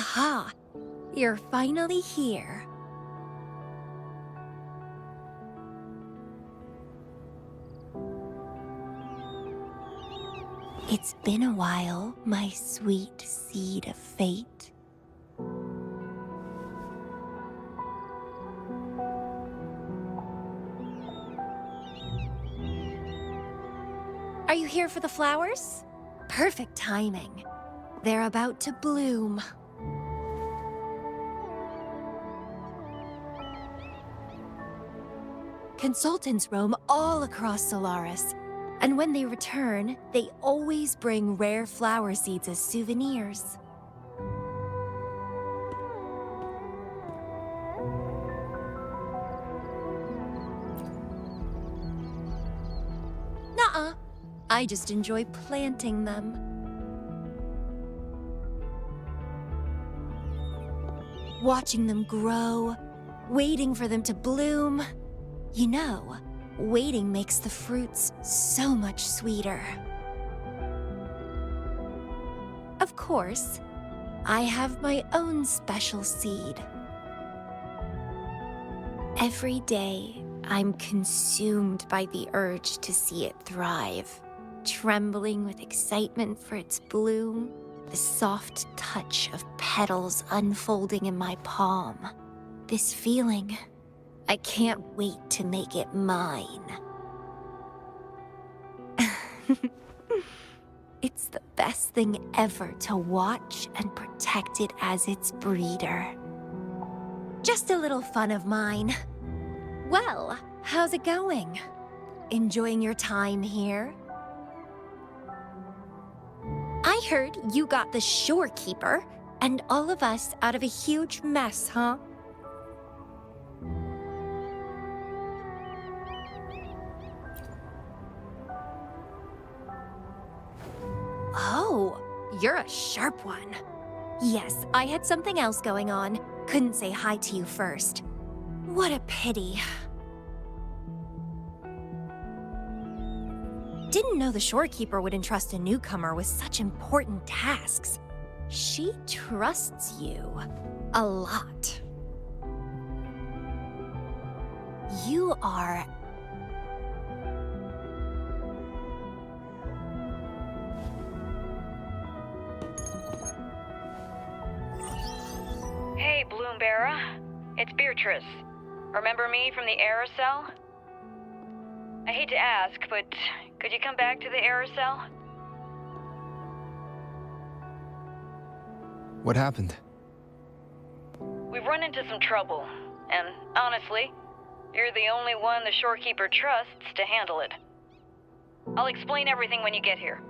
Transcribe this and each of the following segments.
Aha! You're finally here. It's been a while, my sweet seed of fate. Are you here for the flowers? Perfect timing. They're about to bloom. Consultants roam all across Solaris, and when they return, they always bring rare flower seeds as souvenirs. Nuh-uh. I just enjoy planting them. Watching them grow, waiting for them to bloom. You know, waiting makes the fruits so much sweeter. Of course, I have my own special seed. Every day, I'm consumed by the urge to see it thrive, trembling with excitement for its bloom, the soft touch of petals unfolding in my palm. This feeling, I can't wait to make it mine. It's the best thing ever to watch and protect it as its breeder. Just a little fun of mine. Well, how's it going? Enjoying your time here? I heard you got the shorekeeper and all of us out of a huge mess, huh? Oh, you're a sharp one. Yes, I had something else going on. Couldn't say hi to you first. What a pity. Didn't know the shorekeeper would entrust a newcomer with such important tasks. She trusts you a lot. You are... Hey, Bloomberra. It's Beatrice. Remember me from the aerosol? I hate to ask, but could you come back to the aerosol? What happened? We've run into some trouble, and honestly, you're the only one the shorekeeper trusts to handle it. I'll explain everything when you get here.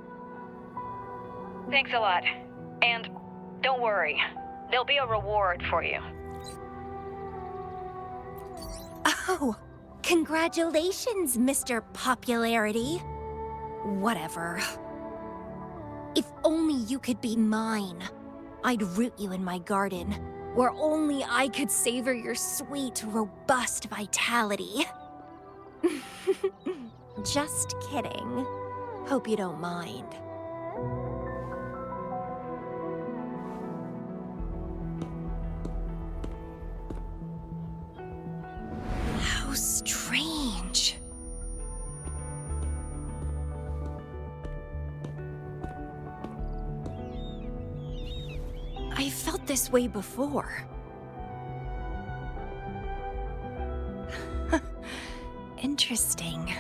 Thanks a lot. And don't worry, there'll be a reward for you. Oh, congratulations, Mr. Popularity. Whatever. If only you could be mine. I'd root you in my garden, where only I could savor your sweet, robust vitality. Just kidding. Hope you don't mind. How strange. I felt this way before. Interesting.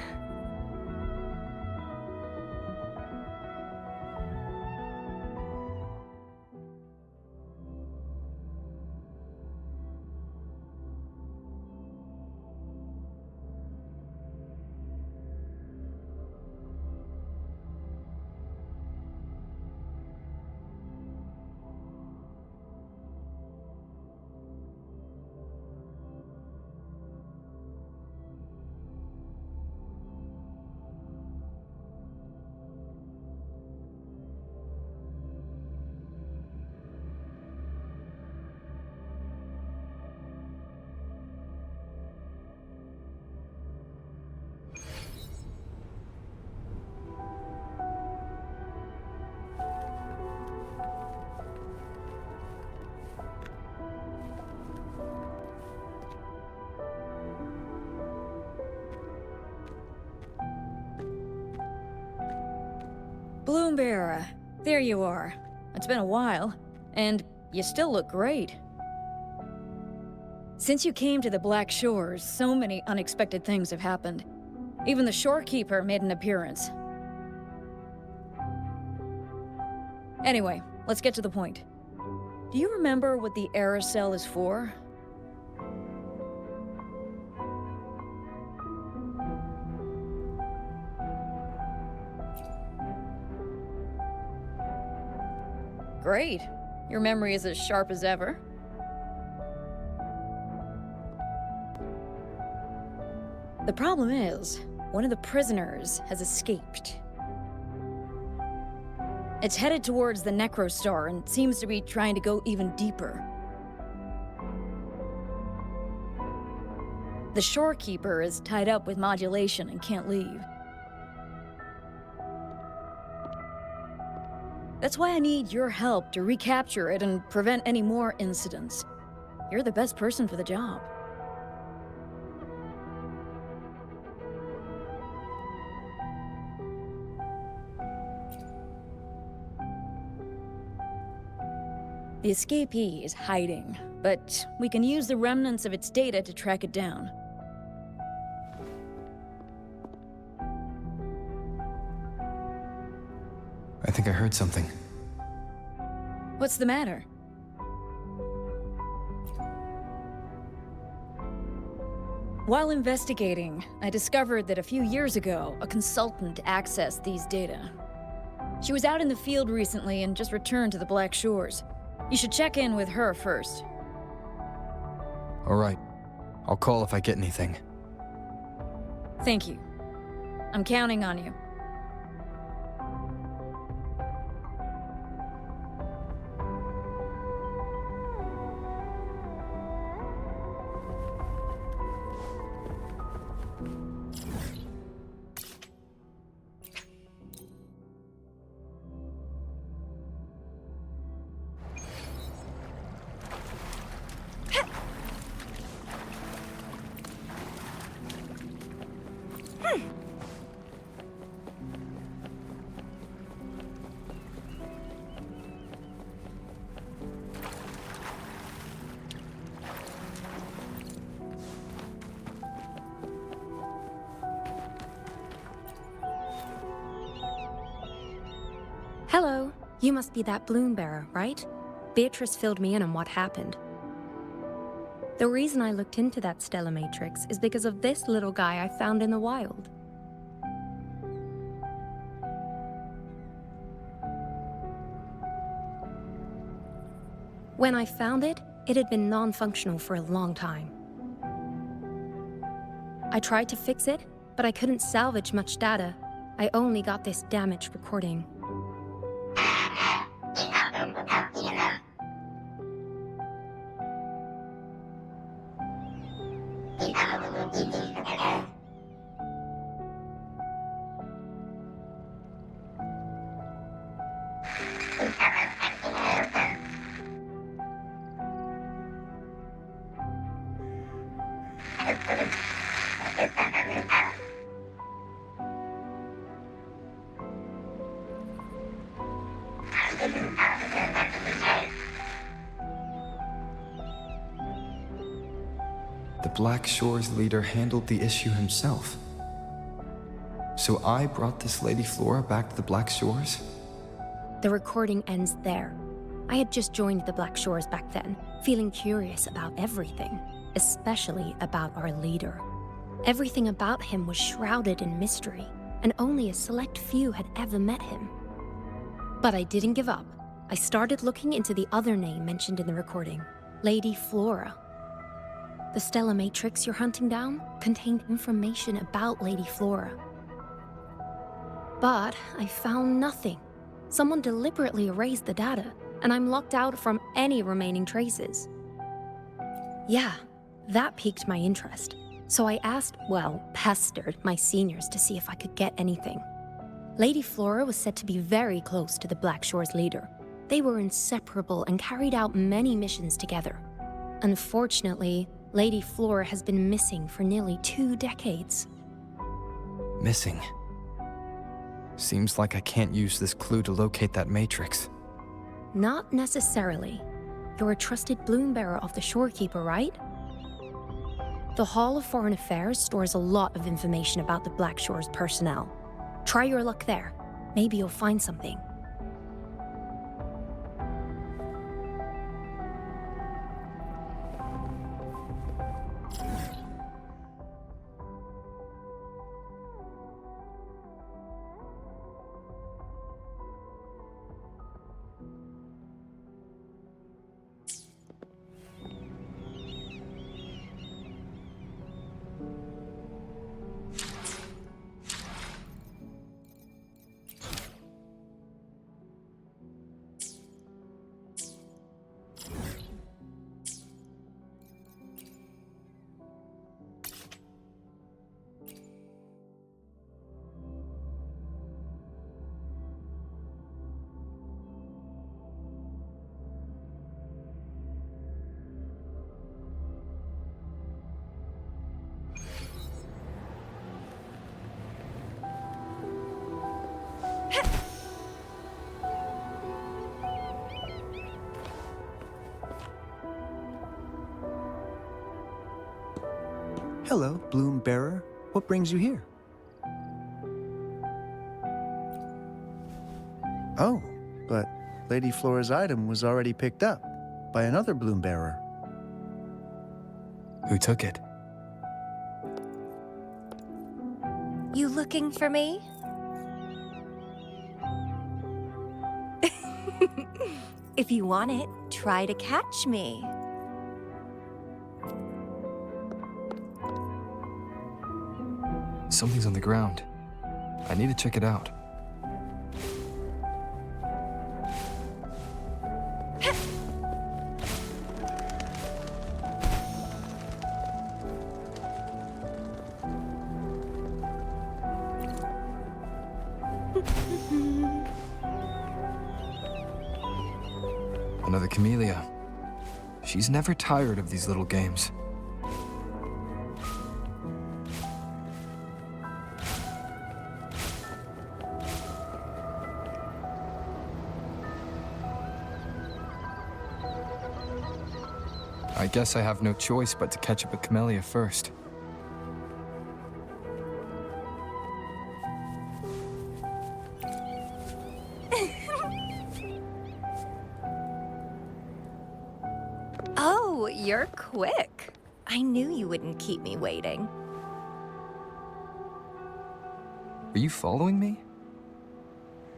Bloombearer, there you are. It's been a while, and you still look great. Since you came to the Black Shores, so many unexpected things have happened. Even the shorekeeper made an appearance. Anyway, let's get to the point. Do you remember what the aerosol is for? Great. Your memory is as sharp as ever. The problem is, one of the prisoners has escaped. It's headed towards the Necrostar and seems to be trying to go even deeper. The shorekeeper is tied up with modulation and can't leave. That's why I need your help to recapture it and prevent any more incidents. You're the best person for the job. The escapee is hiding, but we can use the remnants of its data to track it down. I think I heard something. What's the matter? While investigating, I discovered that a few years ago, a consultant accessed these data. She was out in the field recently and just returned to the Black Shores. You should check in with her first. All right. I'll call if I get anything. Thank you. I'm counting on you. Hello. You must be that bloom bearer, right? Beatrice filled me in on what happened. The reason I looked into that Stella Matrix is because of this little guy I found in the wild. When I found it, it had been non-functional for a long time. I tried to fix it, but I couldn't salvage much data. I only got this damaged recording. The Black Shores leader handled the issue himself. So I brought this Lady Flora back to the Black Shores? The recording ends there. I had just joined the Black Shores back then, feeling curious about everything, especially about our leader. Everything about him was shrouded in mystery, and only a select few had ever met him. But I didn't give up. I started looking into the other name mentioned in the recording, Lady Flora. The Stella Matrix you're hunting down contained information about Lady Flora. But I found nothing. Someone deliberately erased the data, and I'm locked out from any remaining traces. Yeah, that piqued my interest. So I asked, pestered my seniors to see if I could get anything. Lady Flora was said to be very close to the Black Shores leader. They were inseparable and carried out many missions together. Unfortunately, Lady Flora has been missing for nearly 2 decades. Missing? Seems like I can't use this clue to locate that matrix. Not necessarily. You're a trusted bloom bearer of the Shorekeeper, right? The Hall of Foreign Affairs stores a lot of information about the Black Shore's personnel. Try your luck there. Maybe you'll find something. Hello, Bloom Bearer. What brings you here? Oh, but Lady Flora's item was already picked up by another Bloom Bearer. Who took it? You looking for me? If you want it, try to catch me. Something's on the ground. I need to check it out. Another Camellya. She's never tired of these little games. I guess I have no choice but to catch up with Camellya first. Oh, you're quick. I knew you wouldn't keep me waiting. Are you following me?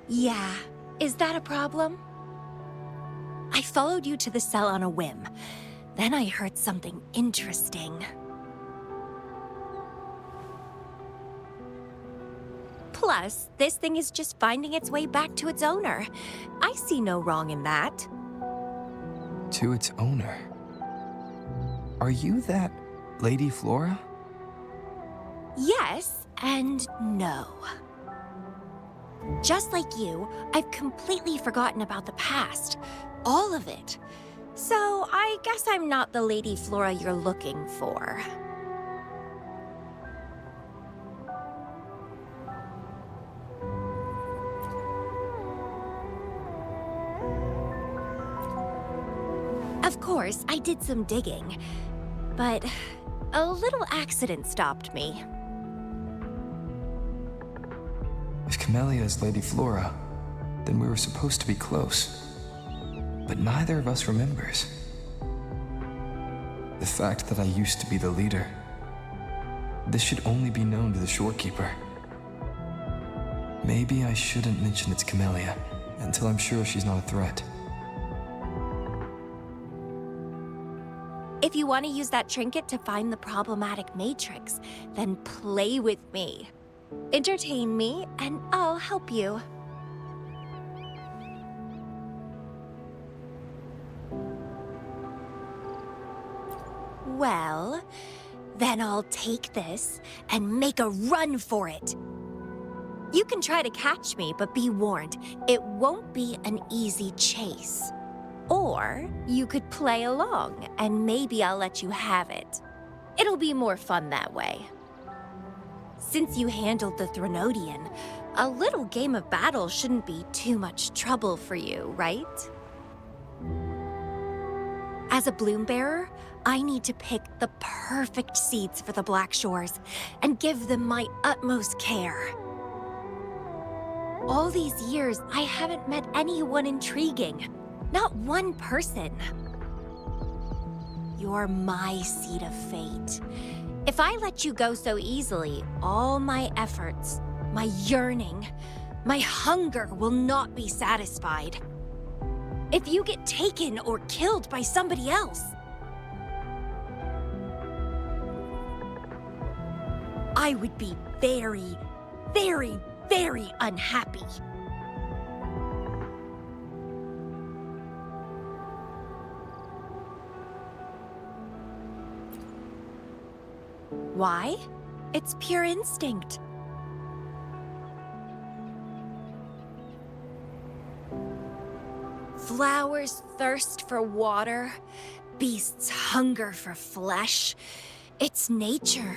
Yeah, is that a problem? I followed you to the cell on a whim. Then I heard something interesting. Plus, this thing is just finding its way back to its owner. I see no wrong in that. To its owner. Are you that Lady Flora? Yes and no. Just like you, I've completely forgotten about the past. All of it. So I guess I'm not the Lady Flora you're looking for. Of course, I did some digging, but a little accident stopped me. If Camellya is Lady Flora, then we were supposed to be close. But neither of us remembers. The fact that I used to be the leader. This should only be known to the Shorekeeper. Maybe I shouldn't mention it's Camellya until I'm sure she's not a threat. If you want to use that trinket to find the problematic matrix, then play with me. Entertain me, and I'll help you. Well, then I'll take this and make a run for it. You can try to catch me, but be warned, it won't be an easy chase. Or you could play along, and maybe I'll let you have it. It'll be more fun that way. Since you handled the Threnodian, a little game of battle shouldn't be too much trouble for you, right? As a bloom bearer, I need to pick the perfect seeds for the Black Shores and give them my utmost care. All these years, I haven't met anyone intriguing. Not one person. You're my seed of fate. If I let you go so easily, all my efforts, my yearning, my hunger will not be satisfied. If you get taken or killed by somebody else, I would be very, very, very unhappy. Why? It's pure instinct. Flowers thirst for water, beasts hunger for flesh. It's nature,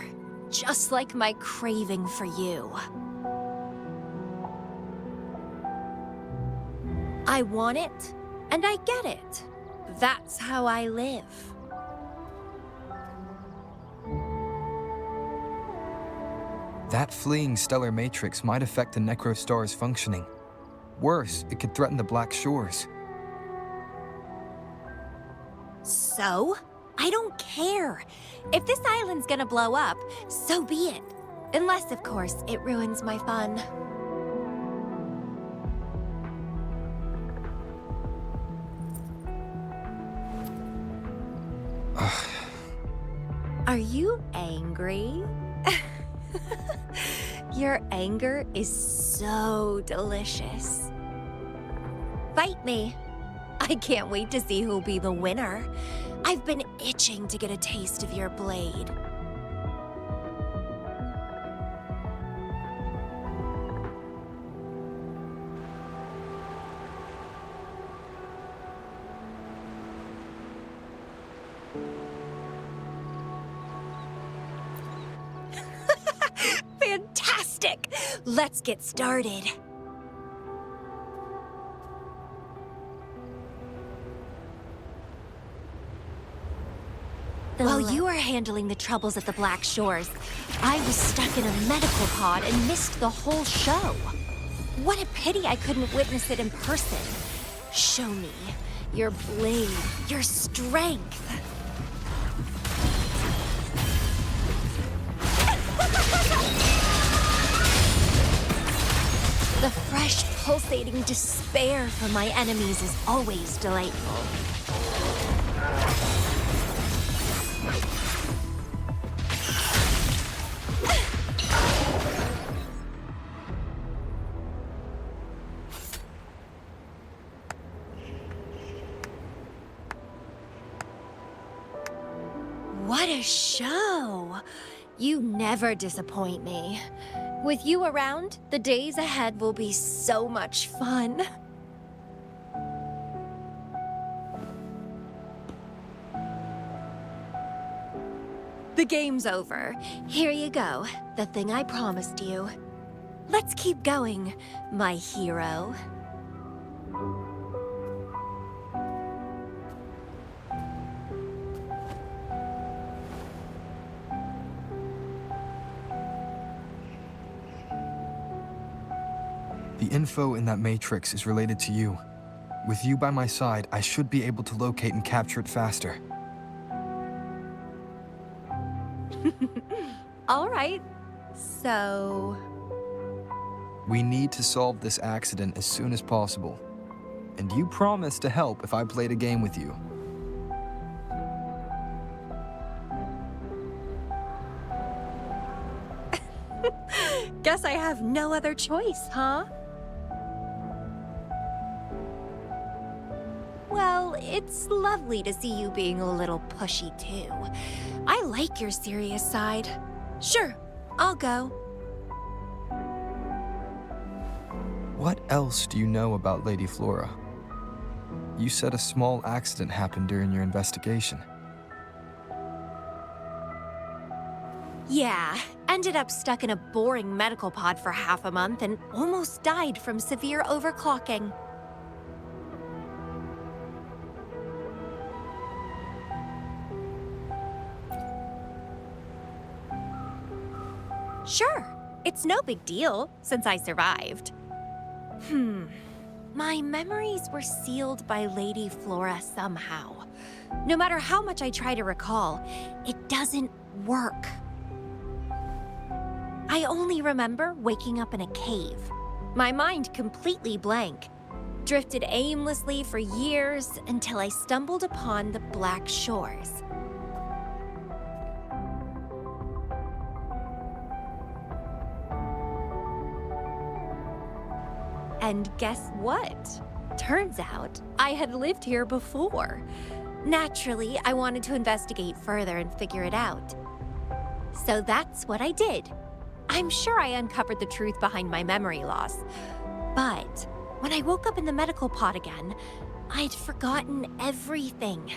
just like my craving for you. I want it, and I get it. That's how I live. That fleeing stellar matrix might affect the Necrostar's functioning. Worse, it could threaten the Black Shores. So? I don't care. If this island's gonna blow up, so be it. Unless, of course, it ruins my fun. Are you angry? Your anger is so delicious. Fight me. I can't wait to see who'll be the winner. I've been itching to get a taste of your blade. Fantastic! Let's get started. While you were handling the troubles at the Black Shores, I was stuck in a medical pod and missed the whole show. What a pity I couldn't witness it in person. Show me your blade, your strength. The fresh, pulsating despair from my enemies is always delightful. What a show! You never disappoint me. With you around, the days ahead will be so much fun. The game's over. Here you go, the thing I promised you. Let's keep going, my hero. The info in that matrix is related to you. With you by my side, I should be able to locate and capture it faster. All right, so... We need to solve this accident as soon as possible. And you promised to help if I played a game with you. Guess I have no other choice, huh? Well, it's lovely to see you being a little pushy, too. I like your serious side. Sure, I'll go. What else do you know about Lady Flora? You said a small accident happened during your investigation. Yeah, ended up stuck in a boring medical pod for half a month and almost died from severe overclocking. Sure, it's no big deal since I survived. My memories were sealed by Lady Flora somehow. No matter how much I try to recall, it doesn't work. I only remember waking up in a cave, my mind completely blank, drifted aimlessly for years until I stumbled upon the Black Shores. And guess what? Turns out I had lived here before. Naturally, I wanted to investigate further and figure it out. So that's what I did. I'm sure I uncovered the truth behind my memory loss. But when I woke up in the medical pod again, I'd forgotten everything.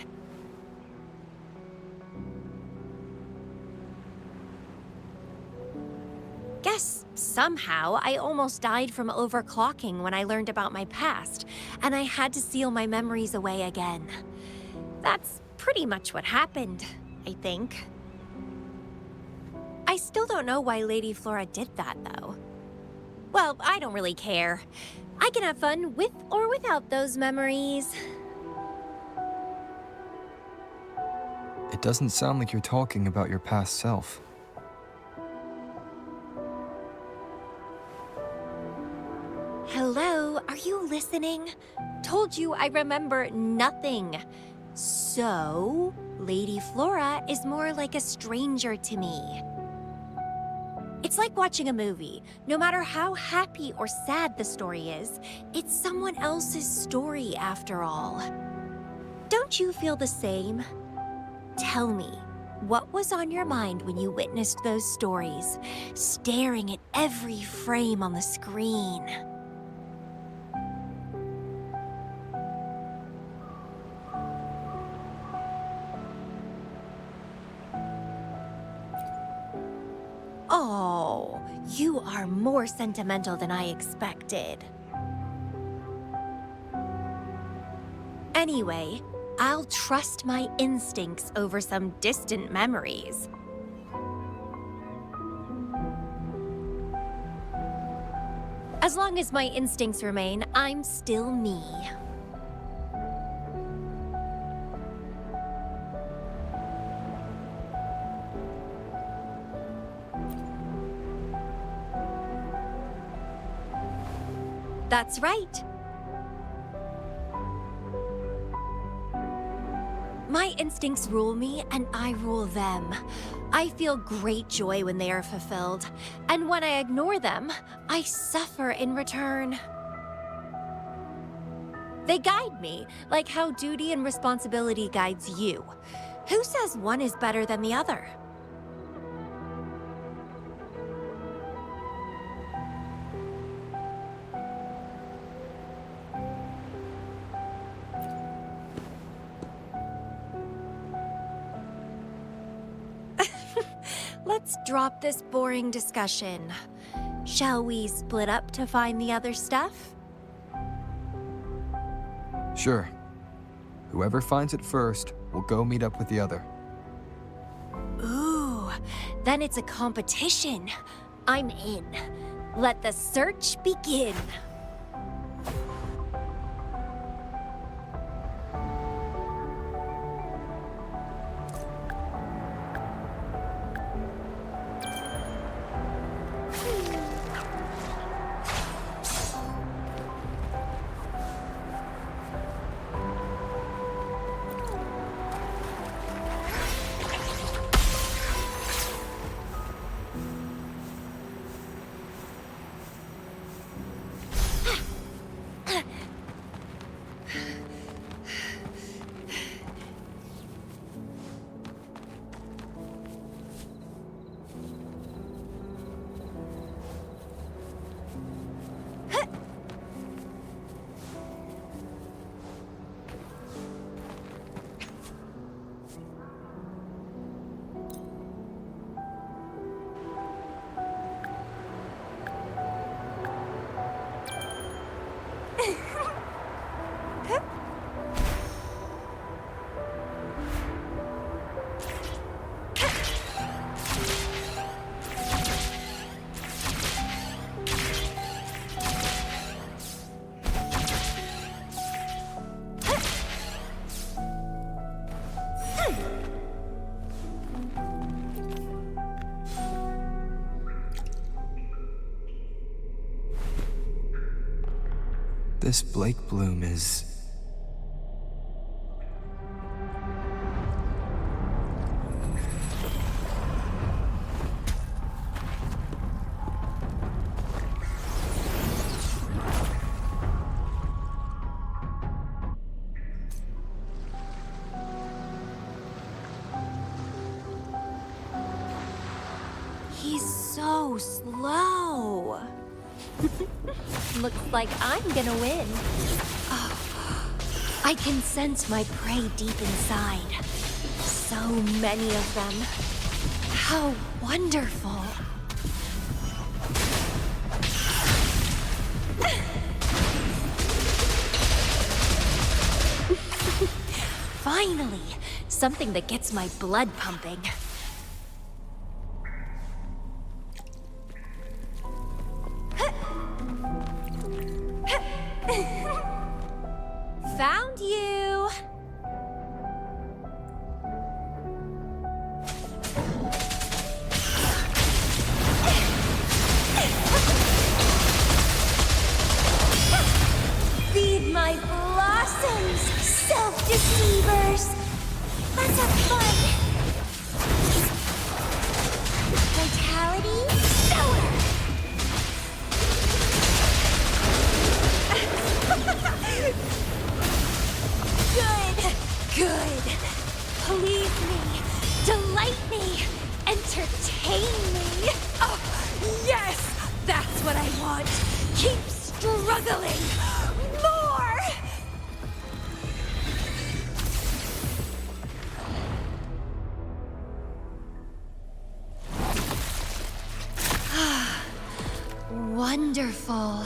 Guess somehow I almost died from overclocking when I learned about my past, and I had to seal my memories away again. That's pretty much what happened, I think. I still don't know why Lady Flora did that, though. Well, I don't really care. I can have fun with or without those memories. It doesn't sound like you're talking about your past self. Hello, are you listening? Told you I remember nothing. So, Lady Flora is more like a stranger to me. It's like watching a movie. No matter how happy or sad the story is, it's someone else's story after all. Don't you feel the same? Tell me, what was on your mind when you witnessed those stories, staring at every frame on the screen? Oh, you are more sentimental than I expected. Anyway, I'll trust my instincts over some distant memories. As long as my instincts remain, I'm still me. That's right. My instincts rule me, and I rule them. I feel great joy when they are fulfilled, and when I ignore them, I suffer in return. They guide me, like how duty and responsibility guides you. Who says one is better than the other? Let's drop this boring discussion. Shall we split up to find the other stuff? Sure. Whoever finds it first will go meet up with the other. Ooh, then it's a competition. I'm in. Let the search begin. This Blake Bloom is... He's so slow. Looks like I'm gonna win. Oh, I can sense my prey deep inside. So many of them. How wonderful. Finally, something that gets my blood pumping. Found you! Feed my blossoms, self-deceivers! Let's have fun! Vitality, stellar! Good. Please me, delight me, entertain me. Oh, yes, that's what I want. Keep struggling. More. Wonderful.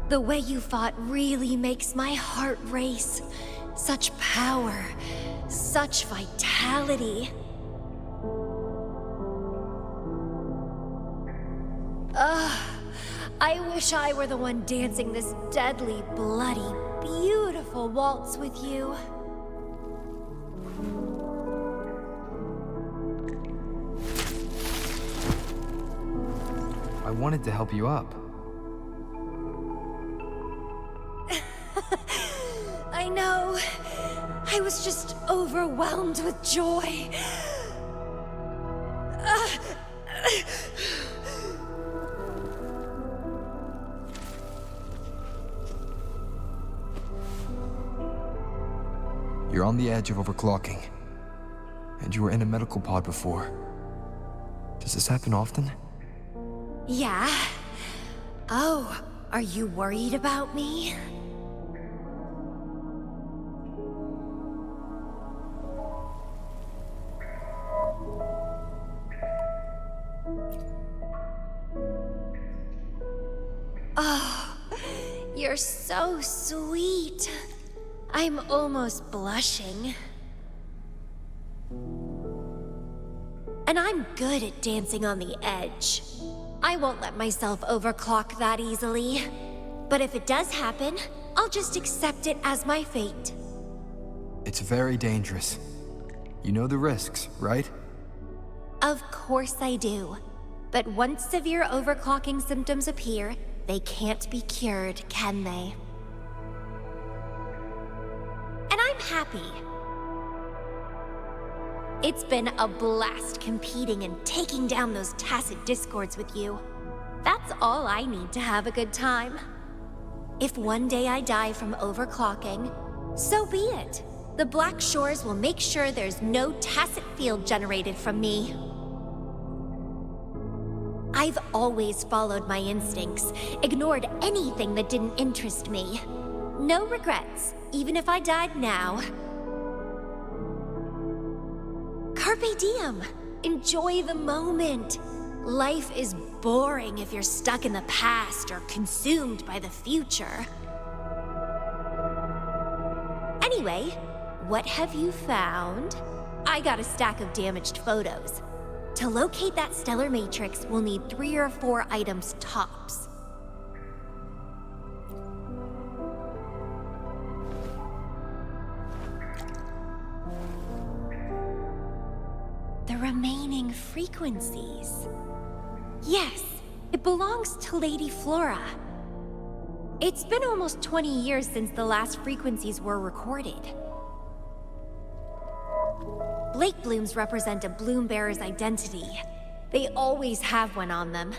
The way you fought really makes my heart race. Such power, such vitality. I wish I were the one dancing this deadly, bloody, beautiful waltz with you. I wanted to help you up. I know. I was just overwhelmed with joy. You're on the edge of overclocking. And you were in a medical pod before. Does this happen often? Yeah. Oh, are you worried about me? Oh, you're so sweet. I'm almost blushing. And I'm good at dancing on the edge. I won't let myself overclock that easily. But if it does happen, I'll just accept it as my fate. It's very dangerous. You know the risks, right? Of course I do. But once severe overclocking symptoms appear, they can't be cured, can they? And I'm happy. It's been a blast competing and taking down those tacit discords with you. That's all I need to have a good time. If one day I die from overclocking, so be it. The Black Shores will make sure there's no tacit field generated from me. I've always followed my instincts, ignored anything that didn't interest me. No regrets, even if I died now. Carpe diem. Enjoy the moment. Life is boring if you're stuck in the past or consumed by the future. Anyway, what have you found? I got a stack of damaged photos. To locate that stellar matrix, we'll need 3 or 4 items tops. frequencies. Yes, it belongs to Lady Flora. It's been almost 20 years since the last frequencies were recorded. Blake blooms represent a bloom bearer's identity. They always have one on them.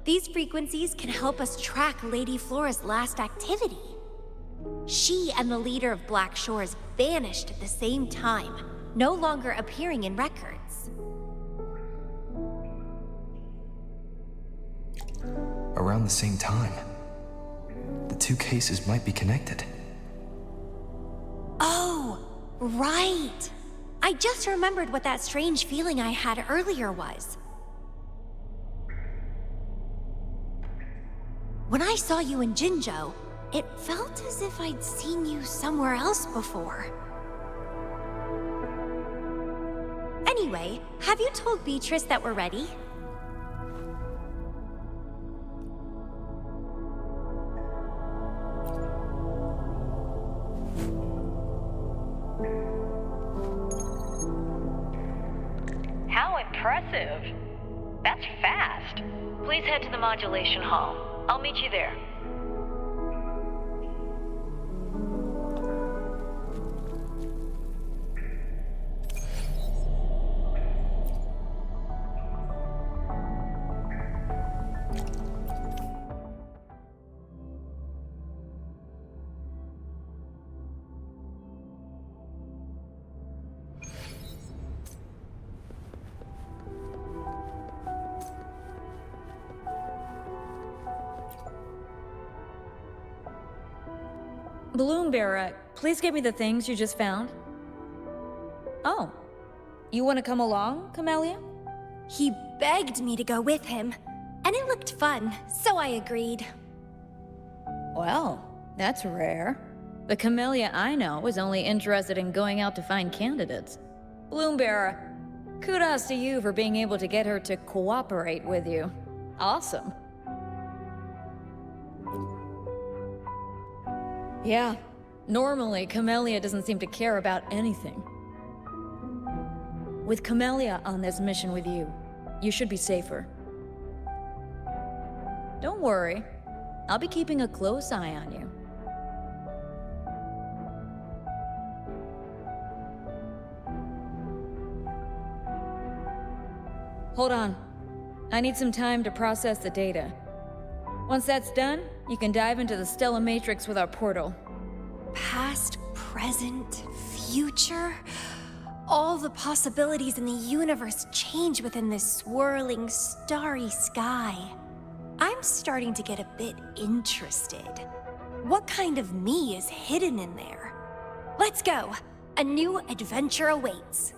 These frequencies can help us track Lady Flora's last activity. She and the leader of Black Shores vanished at the same time, no longer appearing in records. Around the same time. The two cases might be connected. Oh, right! I just remembered what that strange feeling I had earlier was. When I saw you in Jinzhou, it felt as if I'd seen you somewhere else before. Anyway, have you told Beatrice that we're ready? How impressive. That's fast. Please head to the modulation hall. I'll meet you there. Bloom Bearer, please give me the things you just found. Oh, you want to come along, Camellya? He begged me to go with him, and it looked fun, so I agreed. Well, that's rare. The Camellya I know is only interested in going out to find candidates. Bloom Bearer, kudos to you for being able to get her to cooperate with you. Awesome. Yeah, normally Camellya doesn't seem to care about anything. With Camellya on this mission with you, you should be safer. Don't worry, I'll be keeping a close eye on you. Hold on. I need some time to process the data. Once that's done, you can dive into the Stella Matrix with our portal. Past, present, future? All the possibilities in the universe change within this swirling, starry sky. I'm starting to get a bit interested. What kind of me is hidden in there? Let's go! A new adventure awaits.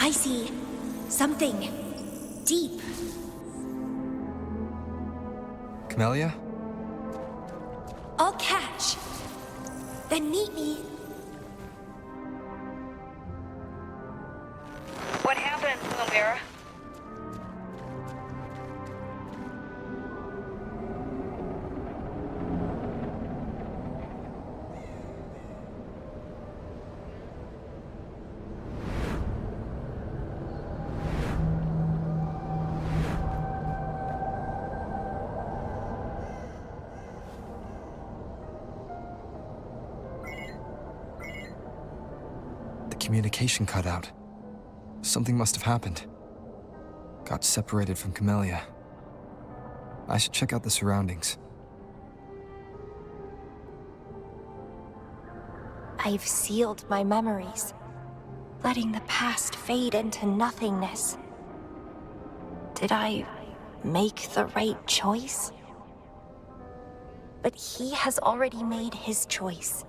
I see something deep. Camellya? I'll catch. Then meet me. What happened, Camellya? Communication cut out. Something must have happened. Got separated from Camellya. I should check out the surroundings. I've sealed my memories. letting the past fade into nothingness. Did I make the right choice? But he has already made his choice.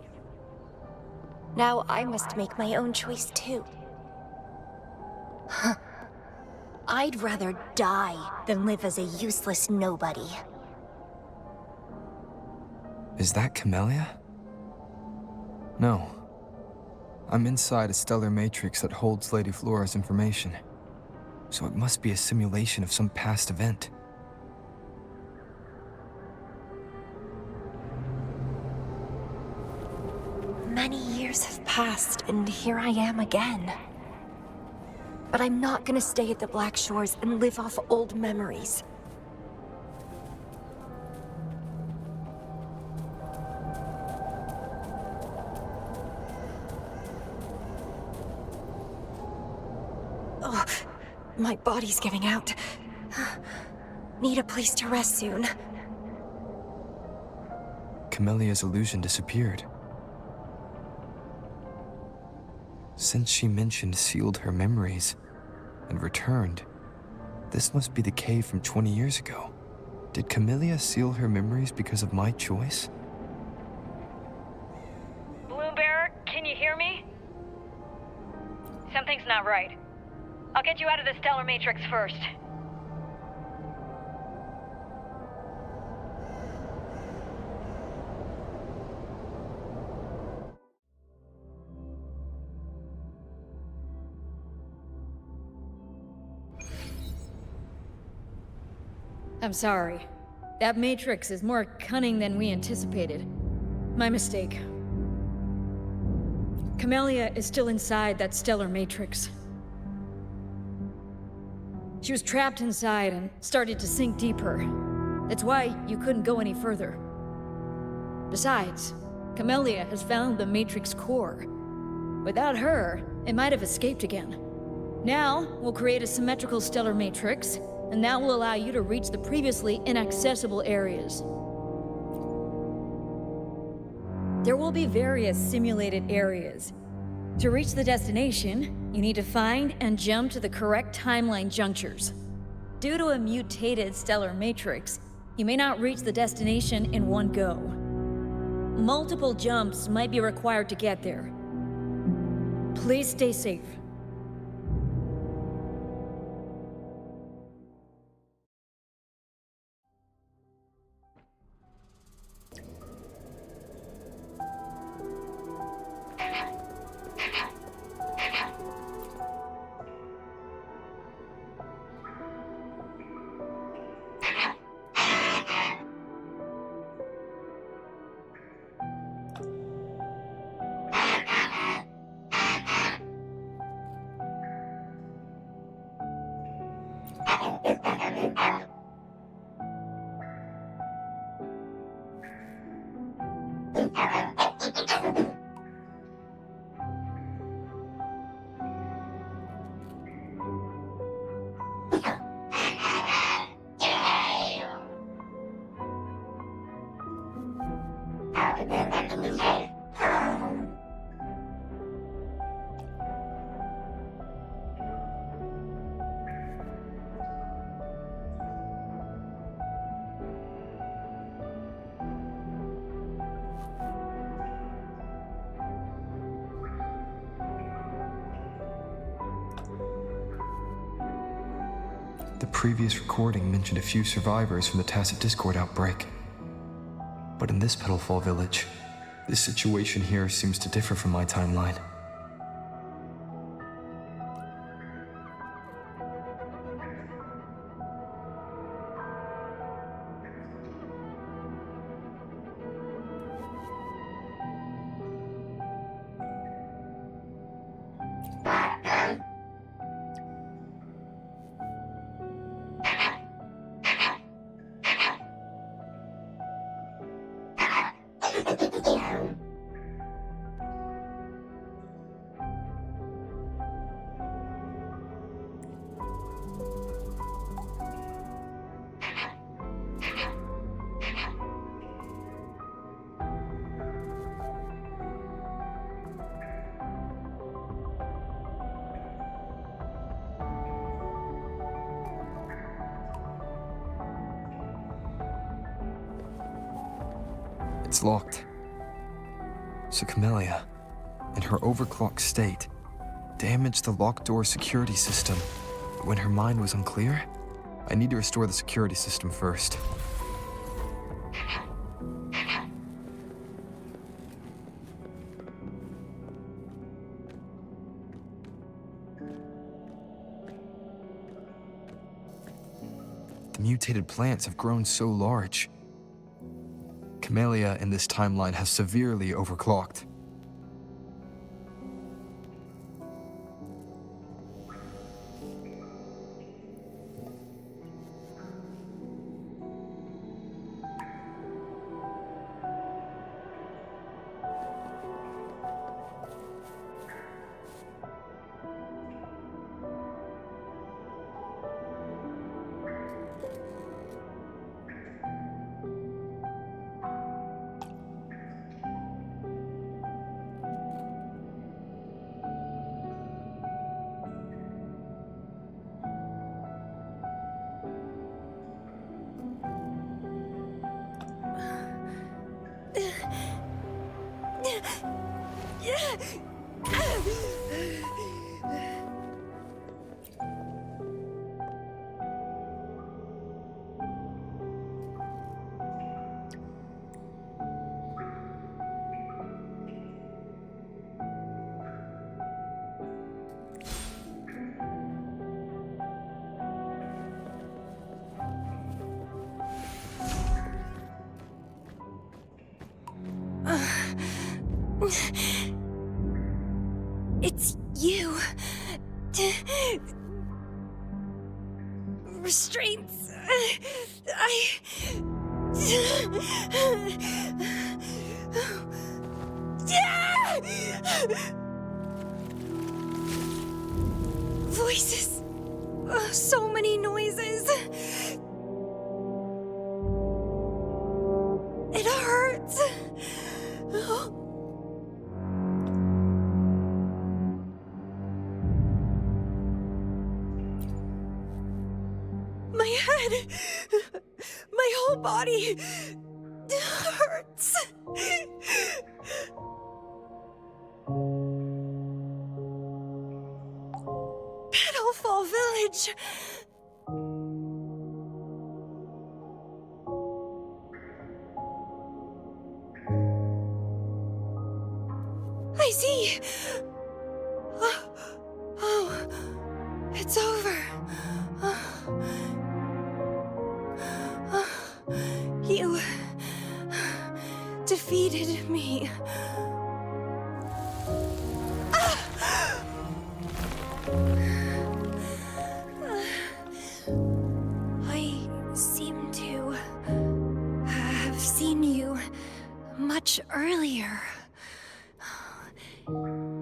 Now I must make my own choice too. I'd rather die than live as a useless nobody. Is that Camellya? No. I'm inside a stellar matrix that holds Lady Flora's information. So it must be a simulation of some past event. Many years have passed, and here I am again. But I'm not gonna stay at the Black Shores and live off old memories. Oh, my body's giving out. Need a place to rest soon. Camellya's illusion disappeared. Since she mentioned sealed her memories and returned, this must be the cave from 20 years ago. Did Camellya seal her memories because of my choice? Bloombearer, can you hear me? Something's not right. I'll get you out of the stellar matrix first. I'm sorry. That matrix is more cunning than we anticipated. My mistake. Camellya is still inside that stellar matrix. She was trapped inside and started to sink deeper. That's why you couldn't go any further. Besides, Camellya has found the matrix core. Without her, it might have escaped again. Now, we'll create a symmetrical stellar matrix, and that will allow you to reach the previously inaccessible areas. There will be various simulated areas. To reach the destination, you need to find and jump to the correct timeline junctures. Due to a mutated stellar matrix, you may not reach the destination in one go. Multiple jumps might be required to get there. Please stay safe. The previous recording mentioned a few survivors from the Tacit Discord outbreak. But in this Petalfall village, this situation here seems to differ from my timeline. It's locked. So Camellya, in her overclocked state, damaged the locked door security system when her mind was unclear? I need to restore the security system first. The mutated plants have grown so large. Camellya in this timeline has severely overclocked. It's you. Restraints. Voices. So many noises. It hurts. My head, my whole body hurts. Petalfall Village. I see. Oh, it's over. You defeated me. I seem to have seen you much earlier.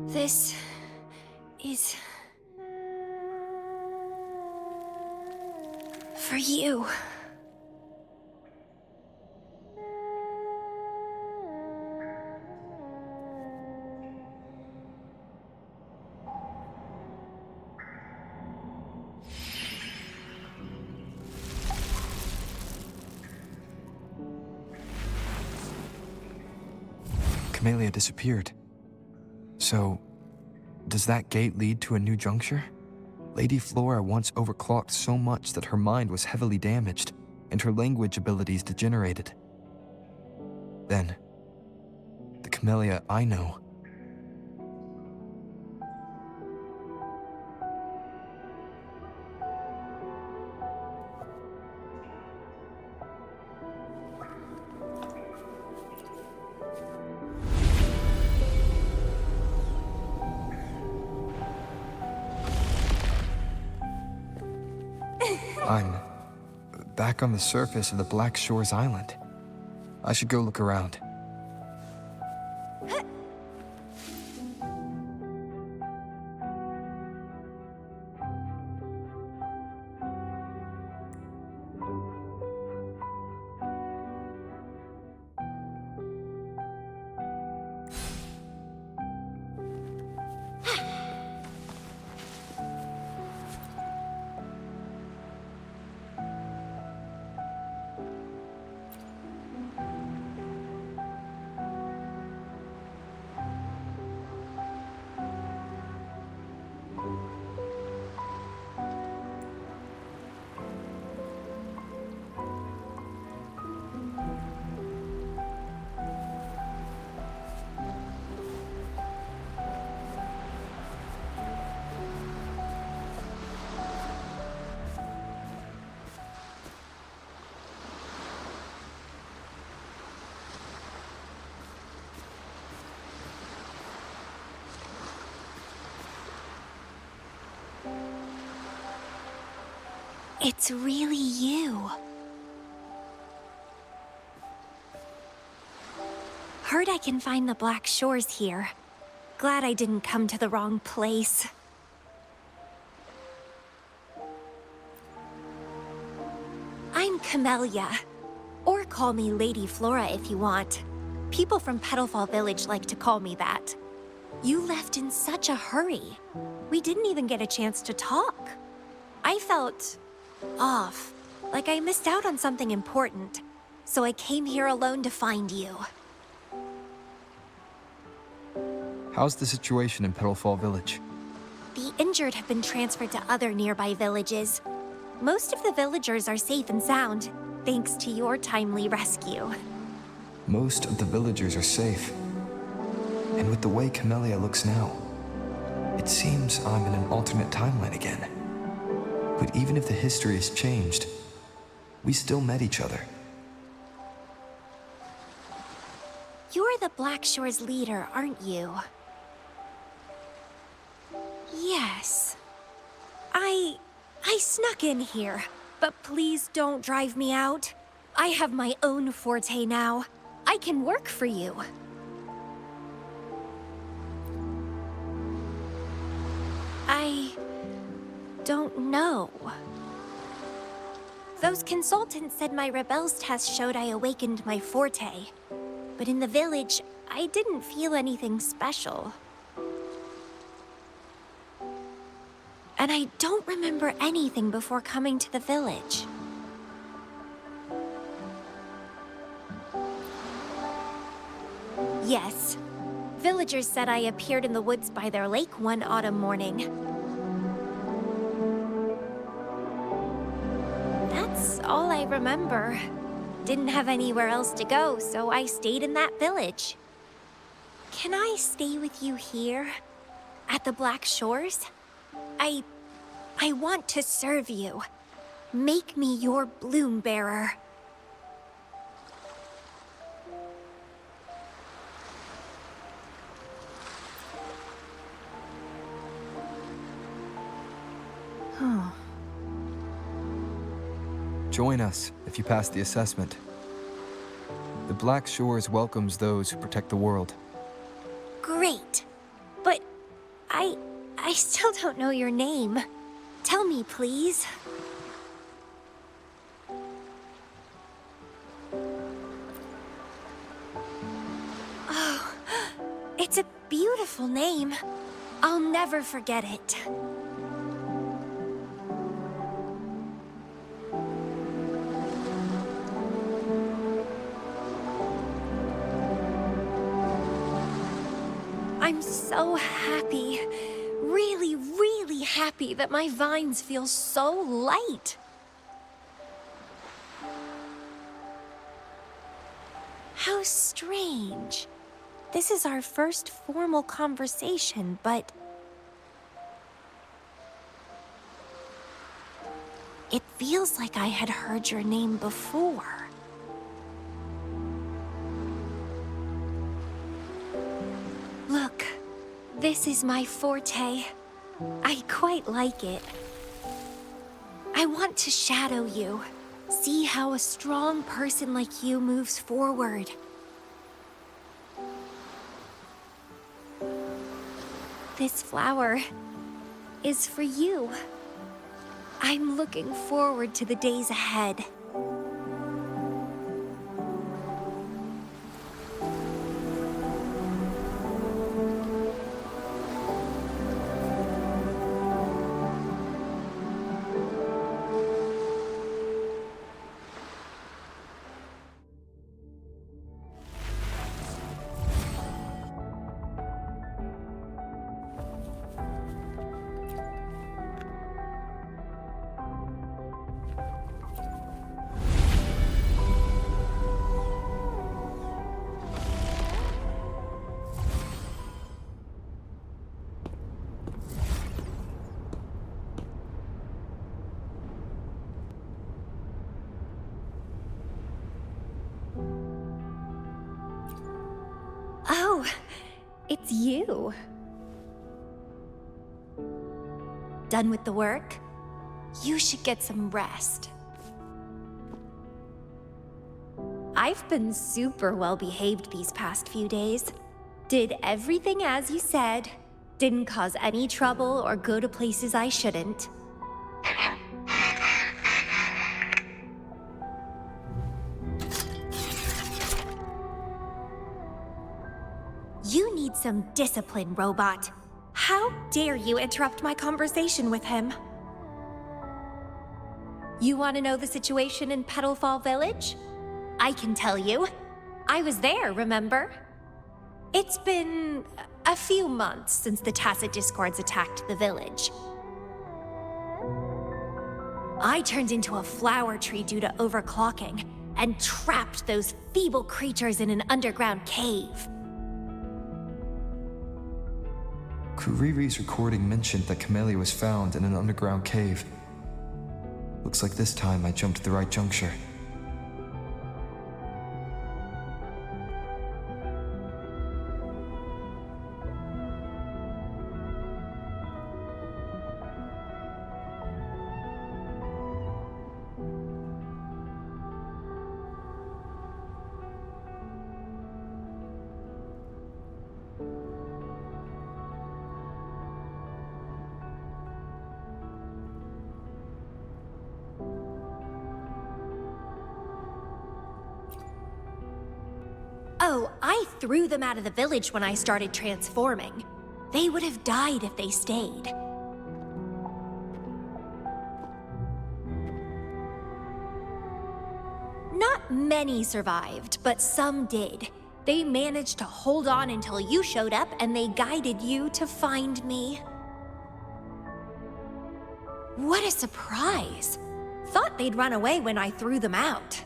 This is for you. Camellya disappeared. So, does that gate lead to a new juncture? Lady Flora once overclocked so much that her mind was heavily damaged, and her language abilities degenerated. Then, the Camellya I know. I'm back on the surface of the Black Shores Island. I should go look around. It's really you. Heard I can find the Black Shores here. Glad I didn't come to the wrong place. I'm Camellya. Or call me Lady Flora if you want. People from Petalfall Village like to call me that. You left in such a hurry. We didn't even get a chance to talk. I felt off, like I missed out on something important. So I came here alone to find you. How's the situation in Petalfall Village? The injured have been transferred to other nearby villages. Most of the villagers are safe and sound, thanks to your timely rescue. Most of the villagers are safe. And with the way Camellya looks now, it seems I'm in an alternate timeline again. But even if the history has changed, we still met each other. You're the Black Shores leader, aren't you? Yes. I snuck in here, but please don't drive me out. I have my own forte now. I can work for you. I don't know. Those consultants said my rebels test showed I awakened my forte. But in the village, I didn't feel anything special. And I don't remember anything before coming to the village. Yes. Villagers said I appeared in the woods by their lake one autumn morning. That's all I remember. Didn't have anywhere else to go, so I stayed in that village. Can I stay with you here? At the Black Shores? I want to serve you. Make me your bloom bearer. Join us if you pass the assessment. The Black Shores welcomes those who protect the world. Great. But I still don't know your name. Tell me, please. Oh, it's a beautiful name. I'll never forget it. I'm so happy. Really, really happy that my vines feel so light. How strange. This is our first formal conversation, but it feels like I had heard your name before. Look, this is my forte. I quite like it. I want to shadow you. See how a strong person like you moves forward. This flower is for you. I'm looking forward to the days ahead. Oh, it's you. Done with the work? You should get some rest. I've been super well behaved these past few days. Did everything as you said. Didn't cause any trouble or go to places I shouldn't. You need some discipline, robot. How dare you interrupt my conversation with him? You want to know the situation in Petalfall Village? I can tell you. I was there, remember? It's been a few months since the Tacit Discords attacked the village. I turned into a flower tree due to overclocking, and trapped those feeble creatures in an underground cave. Kuriri's recording mentioned that Camellya was found in an underground cave. Looks like this time I jumped at the right juncture. Oh, I threw them out of the village when I started transforming. They would have died if they stayed. Not many survived, but some did. They managed to hold on until you showed up and they guided you to find me. What a surprise! Thought they'd run away when I threw them out.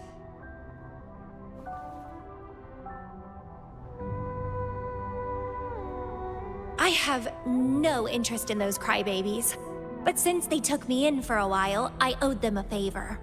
I have no interest in those crybabies, but since they took me in for a while, I owed them a favor.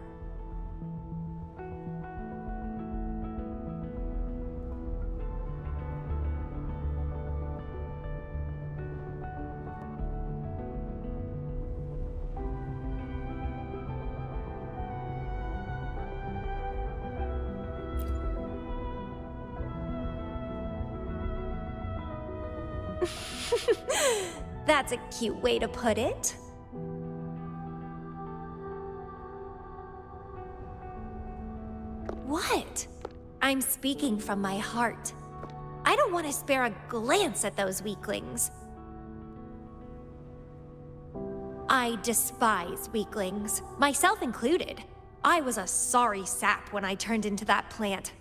That's a cute way to put it. What? I'm speaking from my heart. I don't want to spare a glance at those weaklings. I despise weaklings, myself included. I was a sorry sap when I turned into that plant.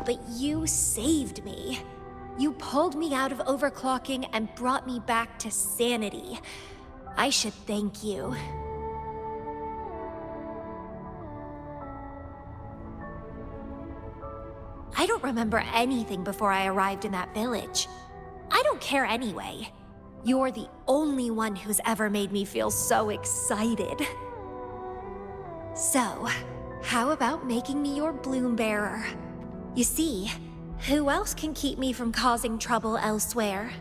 But you saved me. You pulled me out of overclocking and brought me back to sanity. I should thank you. I don't remember anything before I arrived in that village. I don't care anyway. You're the only one who's ever made me feel so excited. So, how about making me your bloom bearer? You see, who else can keep me from causing trouble elsewhere?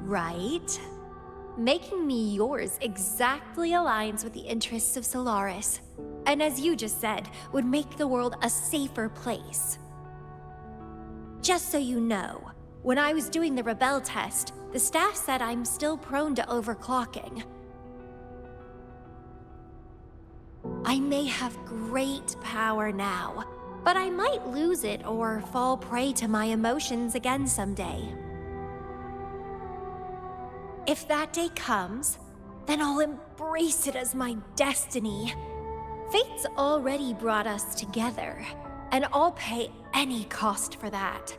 right? Making me yours exactly aligns with the interests of Solaris. And as you just said, would make the world a safer place. Just so you know, when I was doing the Rebel test, the staff said I'm still prone to overclocking. I may have great power now, but I might lose it or fall prey to my emotions again someday. If that day comes, then I'll embrace it as my destiny. Fate's already brought us together, and I'll pay any cost for that.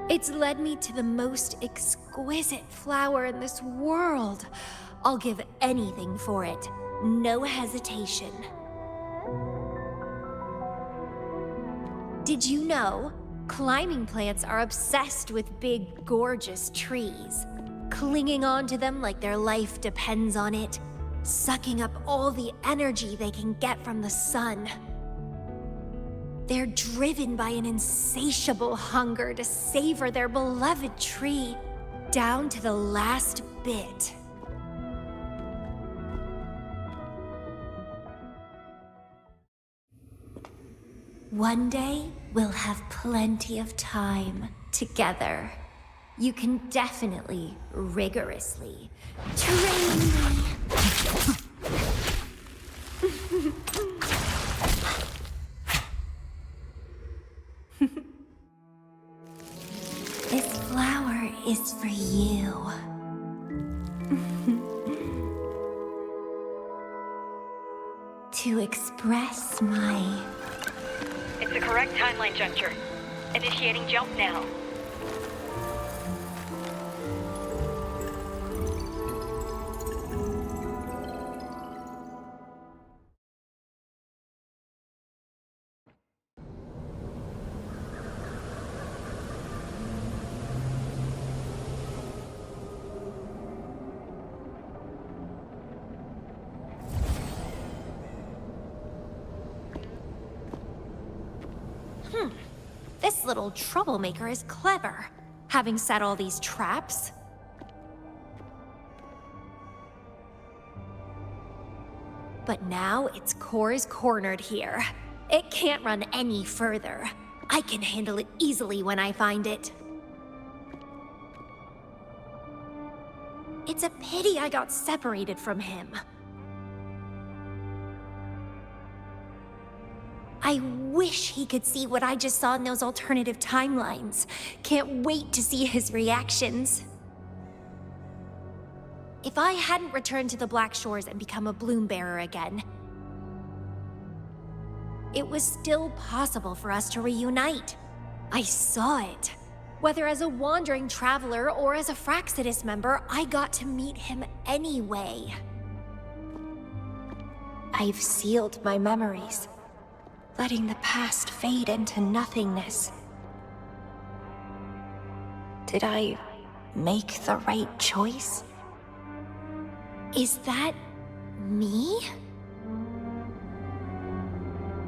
It's led me to the most exquisite flower in this world. I'll give anything for it, no hesitation. Did you know? Climbing plants are obsessed with big, gorgeous trees, clinging onto them like their life depends on it, sucking up all the energy they can get from the sun. They're driven by an insatiable hunger to savor their beloved tree down to the last bit. One day, we'll have plenty of time together. You can definitely, rigorously train me. This flower is for you. To express my... It's the correct timeline juncture. Initiating jump now. This little troublemaker is clever, having set all these traps. But now its core is cornered here. It can't run any further. I can handle it easily when I find it. It's a pity I got separated from him. I wish he could see what I just saw in those alternative timelines. Can't wait to see his reactions. If I hadn't returned to the Black Shores and become a bloom bearer again, it was still possible for us to reunite. I saw it. Whether as a wandering traveler or as a Fraxidus member, I got to meet him anyway. I've sealed my memories, letting the past fade into nothingness. Did I make the right choice? Is that me?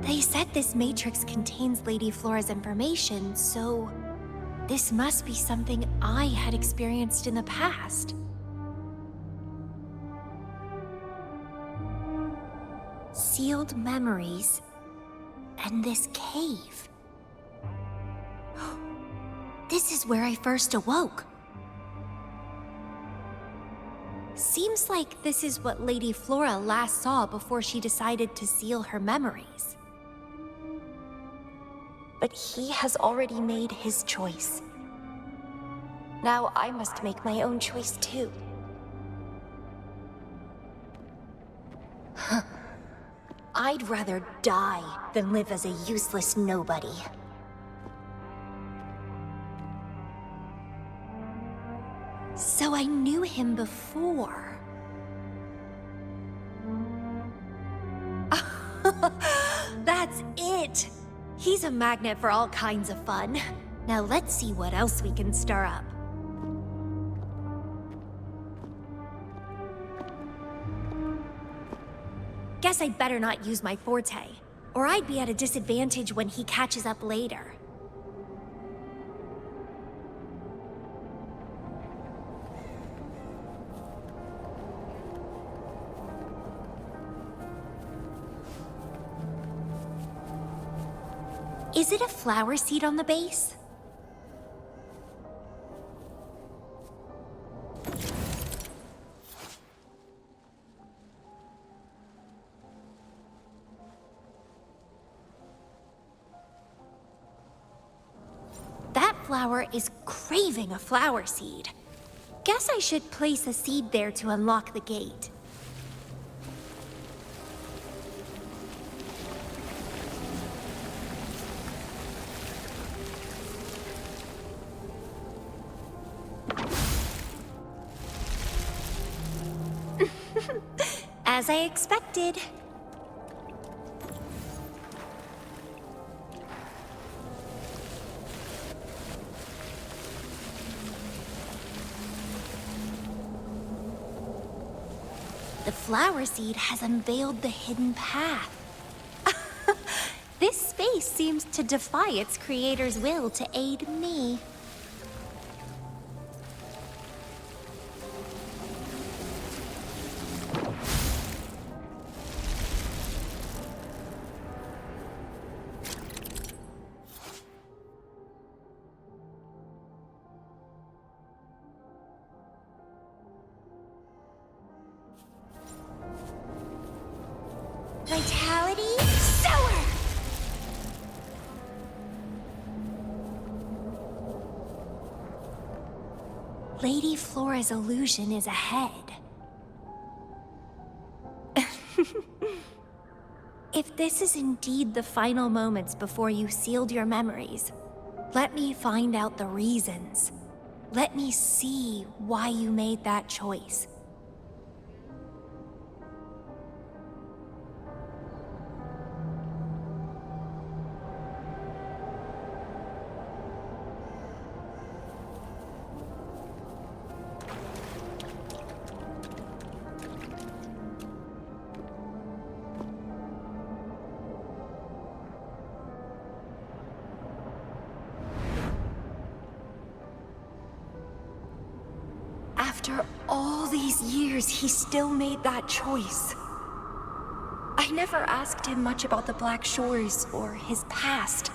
They said this matrix contains Lady Flora's information, so this must be something I had experienced in the past. Sealed memories and this cave. This is where I first awoke. Seems like this is what Lady Flora last saw before she decided to seal her memories. But he has already made his choice. Now I must make my own choice too. I'd rather die than live as a useless nobody. So I knew him before. That's it! He's a magnet for all kinds of fun. Now let's see what else we can stir up. Guess I'd better not use my forte, or I'd be at a disadvantage when he catches up later. Is it a flower seed on the base? That flower is craving a flower seed. Guess I should place a seed there to unlock the gate. As I expected. The flower seed has unveiled the hidden path. This space seems to defy its creator's will to aid me. Vitality Sower! Lady Flora's illusion is ahead. If this is indeed the final moments before you sealed your memories, let me find out the reasons. Let me see why you made that choice. After all these years, he still made that choice. I never asked him much about the Black Shores or his past.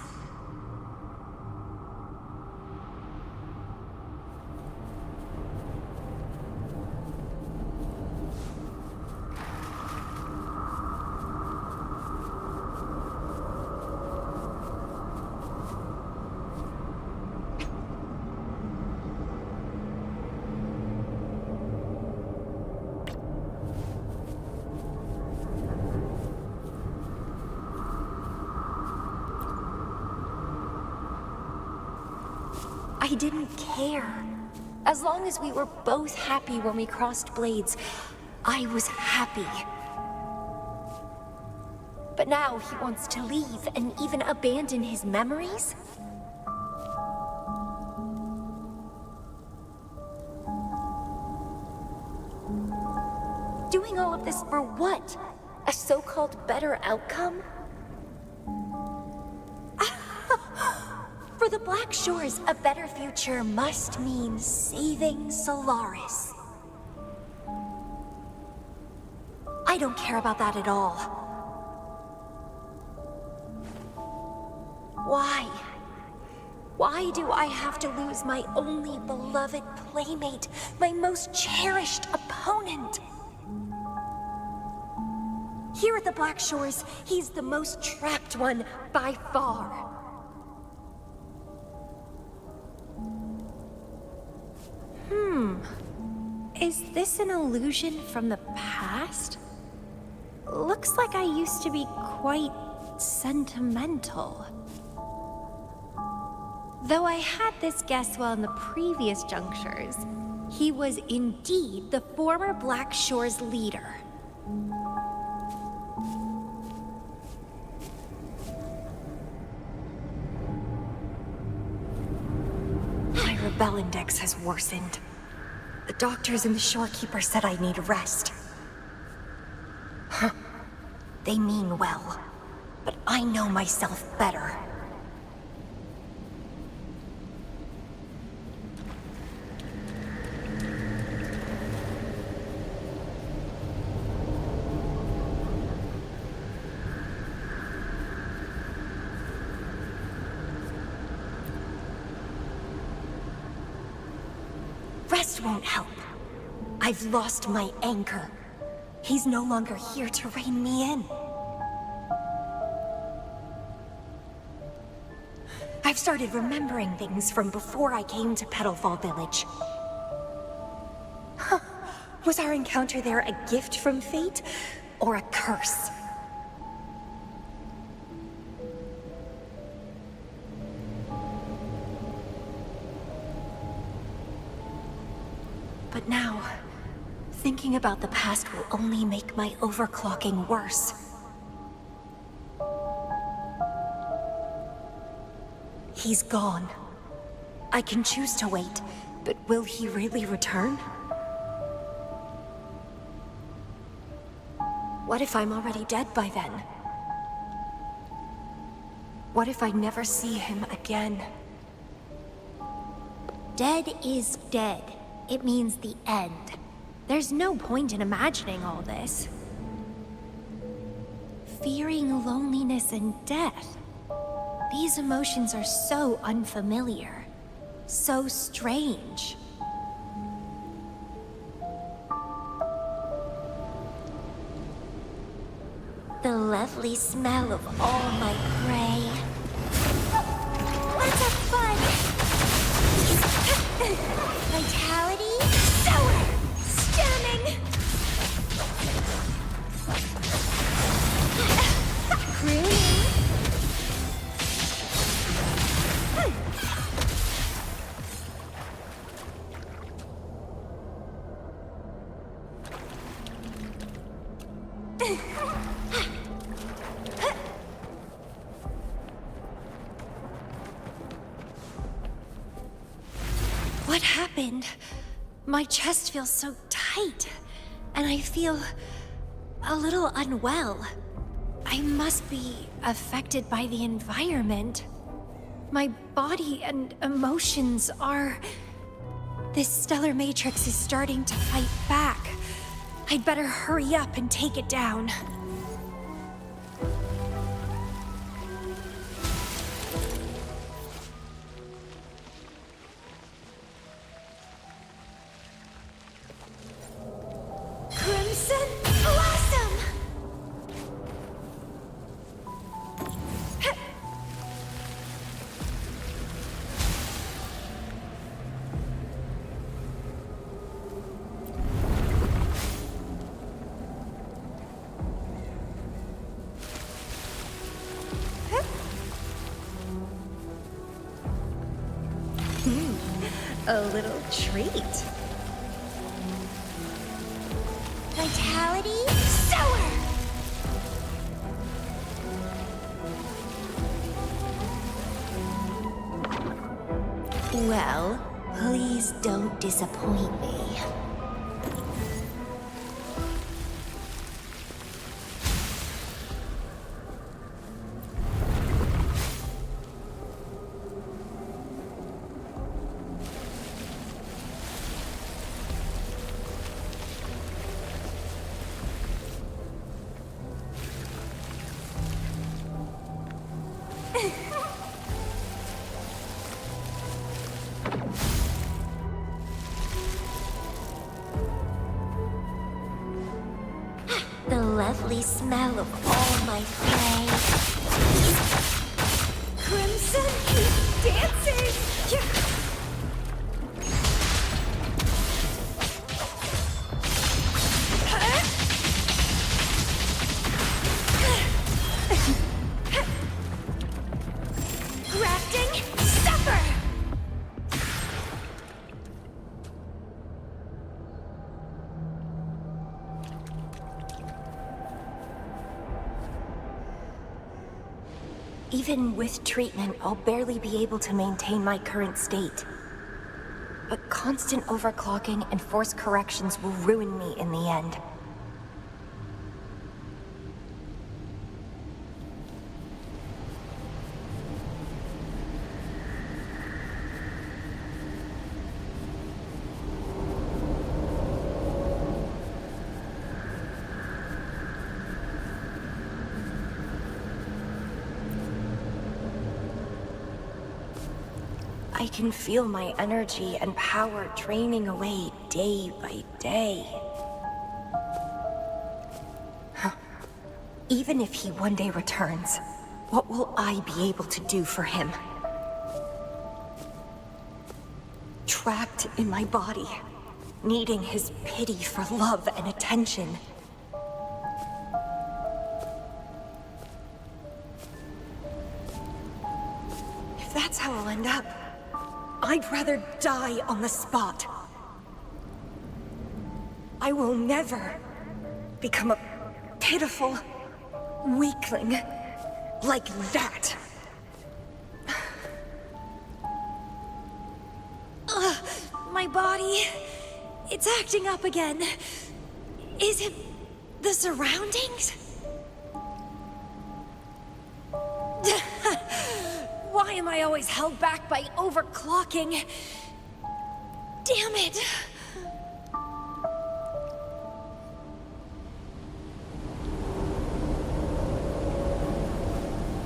I didn't care. As long as we were both happy when we crossed blades, I was happy. But now he wants to leave and even abandon his memories? Doing all of this for what? A so-called better outcome? For the Black Shores, a better future must mean saving Solaris. I don't care about that at all. Why? Why do I have to lose my only beloved playmate, my most cherished opponent? Here at the Black Shores, he's the most trapped one by far. Is this an illusion from the past? Looks like I used to be quite sentimental. Though I had this guess while in the previous junctures, he was indeed the former Black Shores leader. My rebel index has worsened. The doctors and the shorekeeper said I need rest. Huh. They mean well, but I know myself better. rest won't help. I've lost my anchor. He's no longer here to rein me in. I've started remembering things from before I came to Petalfall Village. Huh. Was our encounter there a gift from fate, or a curse? But now, thinking about the past will only make my overclocking worse. He's gone. I can choose to wait, but will he really return? What if I'm already dead by then? What if I never see him again? Dead is dead. It means the end. There's no point in imagining all this. Fearing loneliness and death. These emotions are so unfamiliar. So strange. The lovely smell of all my prey. Let's have fun! Vitality, sour! Stunning! Crooning! What happened? My chest feels so tight, and I feel a little unwell. I must be affected by the environment. My body and emotions are... This stellar matrix is starting to fight back. I'd better hurry up and take it down. Crimson Blossom! A little treat. Vitality, sour! Well, please don't disappoint me. The lovely smell of all my prey. Crimson dancers! Yeah. Grafting supper! Even with treatment, I'll barely be able to maintain my current state. But constant overclocking and forced corrections will ruin me in the end. I can feel my energy and power draining away day by day. Even if he one day returns, what will I be able to do for him? Trapped in my body, needing his pity for love and attention. If that's how I'll end up, I'd rather die on the spot. I will never become a pitiful weakling like that. My body, it's acting up again. Is it the surroundings? Why am I always held back by overclocking? Damn it!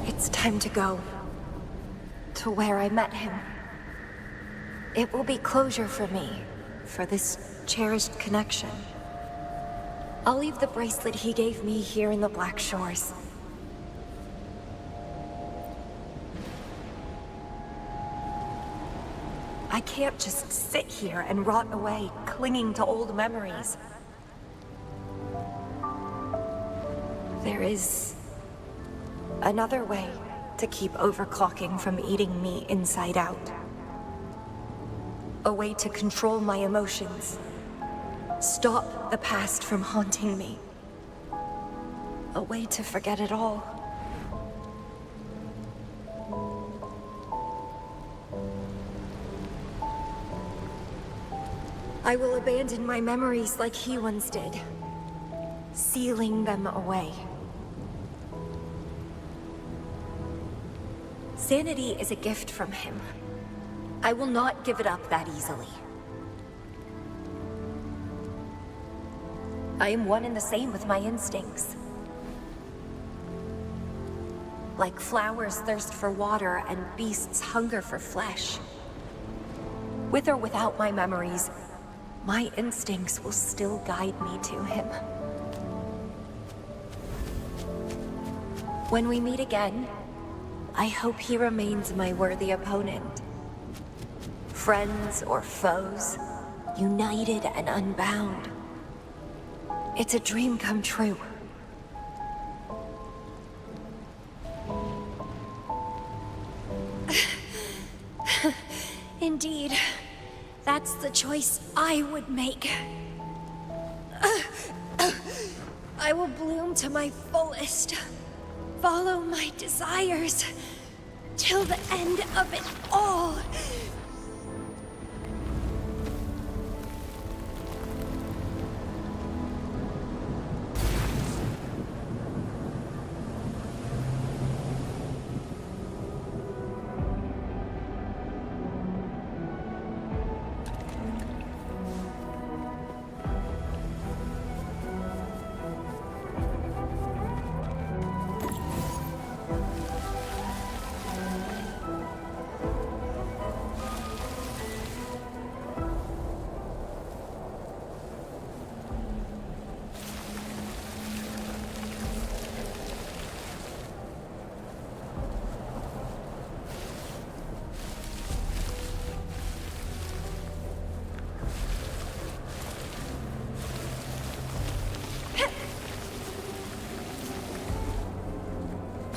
It's time to go. To where I met him. It will be closure for me, for this cherished connection. I'll leave the bracelet he gave me here in the Black Shores. I can't just sit here and rot away, clinging to old memories. There is another way to keep overclocking from eating me inside out. A way to control my emotions. Stop the past from haunting me. A way to forget it all. I will abandon my memories like he once did, sealing them away. Sanity is a gift from him. I will not give it up that easily. I am one and the same with my instincts. Like flowers thirst for water and beasts hunger for flesh. With or without my memories, my instincts will still guide me to him. When we meet again, I hope he remains my worthy opponent. Friends or foes, united and unbound. It's a dream come true. Indeed, that's the choice I would make. I will bloom to my fullest, follow my desires, till the end of it all.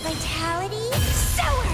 Vitality sour!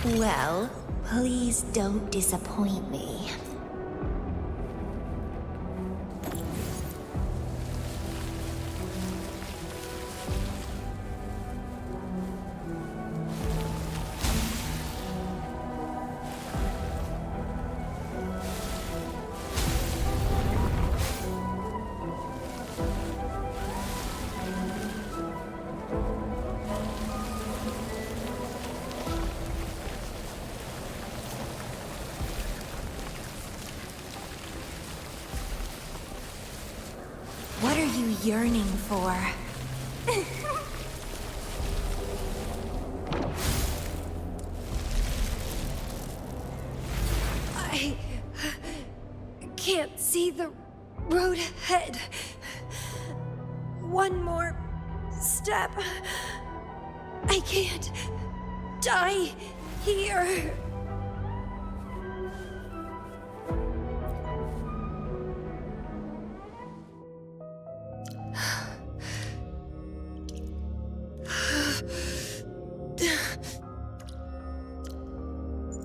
Well, please don't disappoint me. yearning for. I can't see the road ahead. One more step. I can't die here.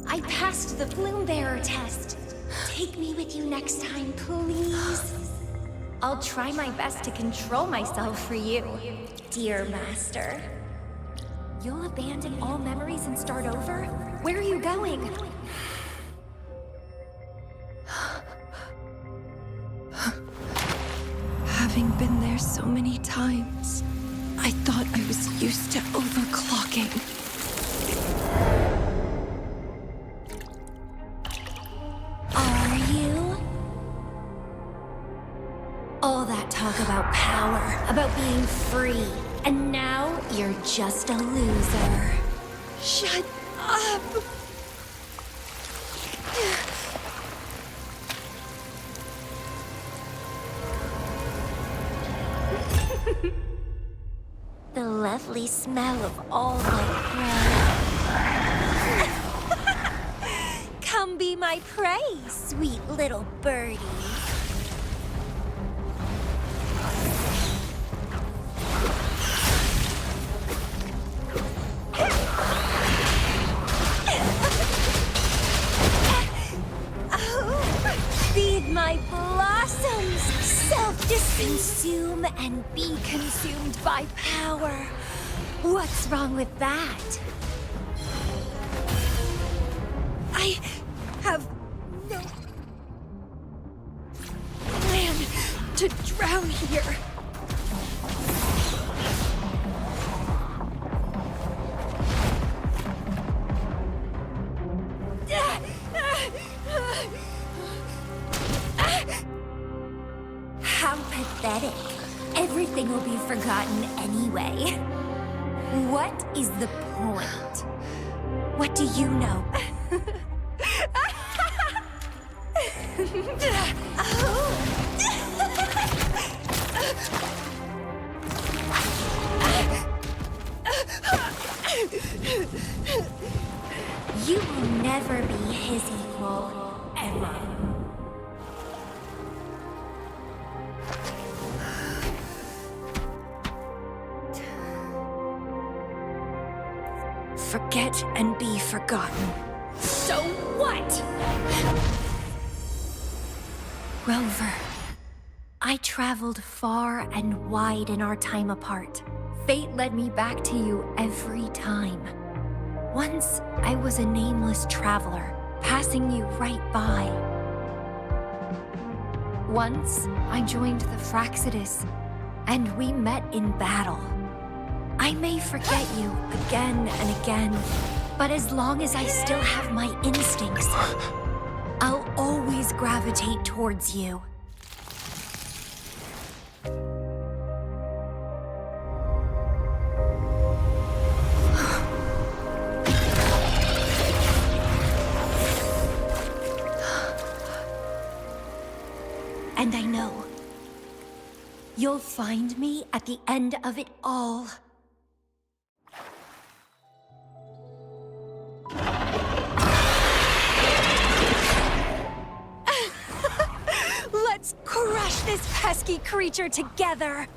I passed the Bloom Bearer test. Take me with you next time, please. I'll try my best to control myself for you, dear master. You'll abandon all memories and start over? Where are you going? Having been there so many times, I thought I was used to overclocking. Are you? All that talk about power, about being free, and now you're just a loser. Shut up! The lovely smell of all my prey. Come be my prey, sweet little birdie. Feed my blossoms! Self-consume and be consumed by power. What's wrong with that? I have no plan to drown here. How pathetic. Everything will be forgotten anyway. What is the point? What do you know? You will never be his equal, ever. Forget and be forgotten. So what? Rover, I traveled far and wide in our time apart. Fate led me back to you every time. Once, I was a nameless traveler, passing you right by. Once, I joined the Fraxidus, and we met in battle. I may forget you again and again, but as long as I still have my instincts, I'll always gravitate towards you. And I know you'll find me at the end of it all. Let's crush this pesky creature together!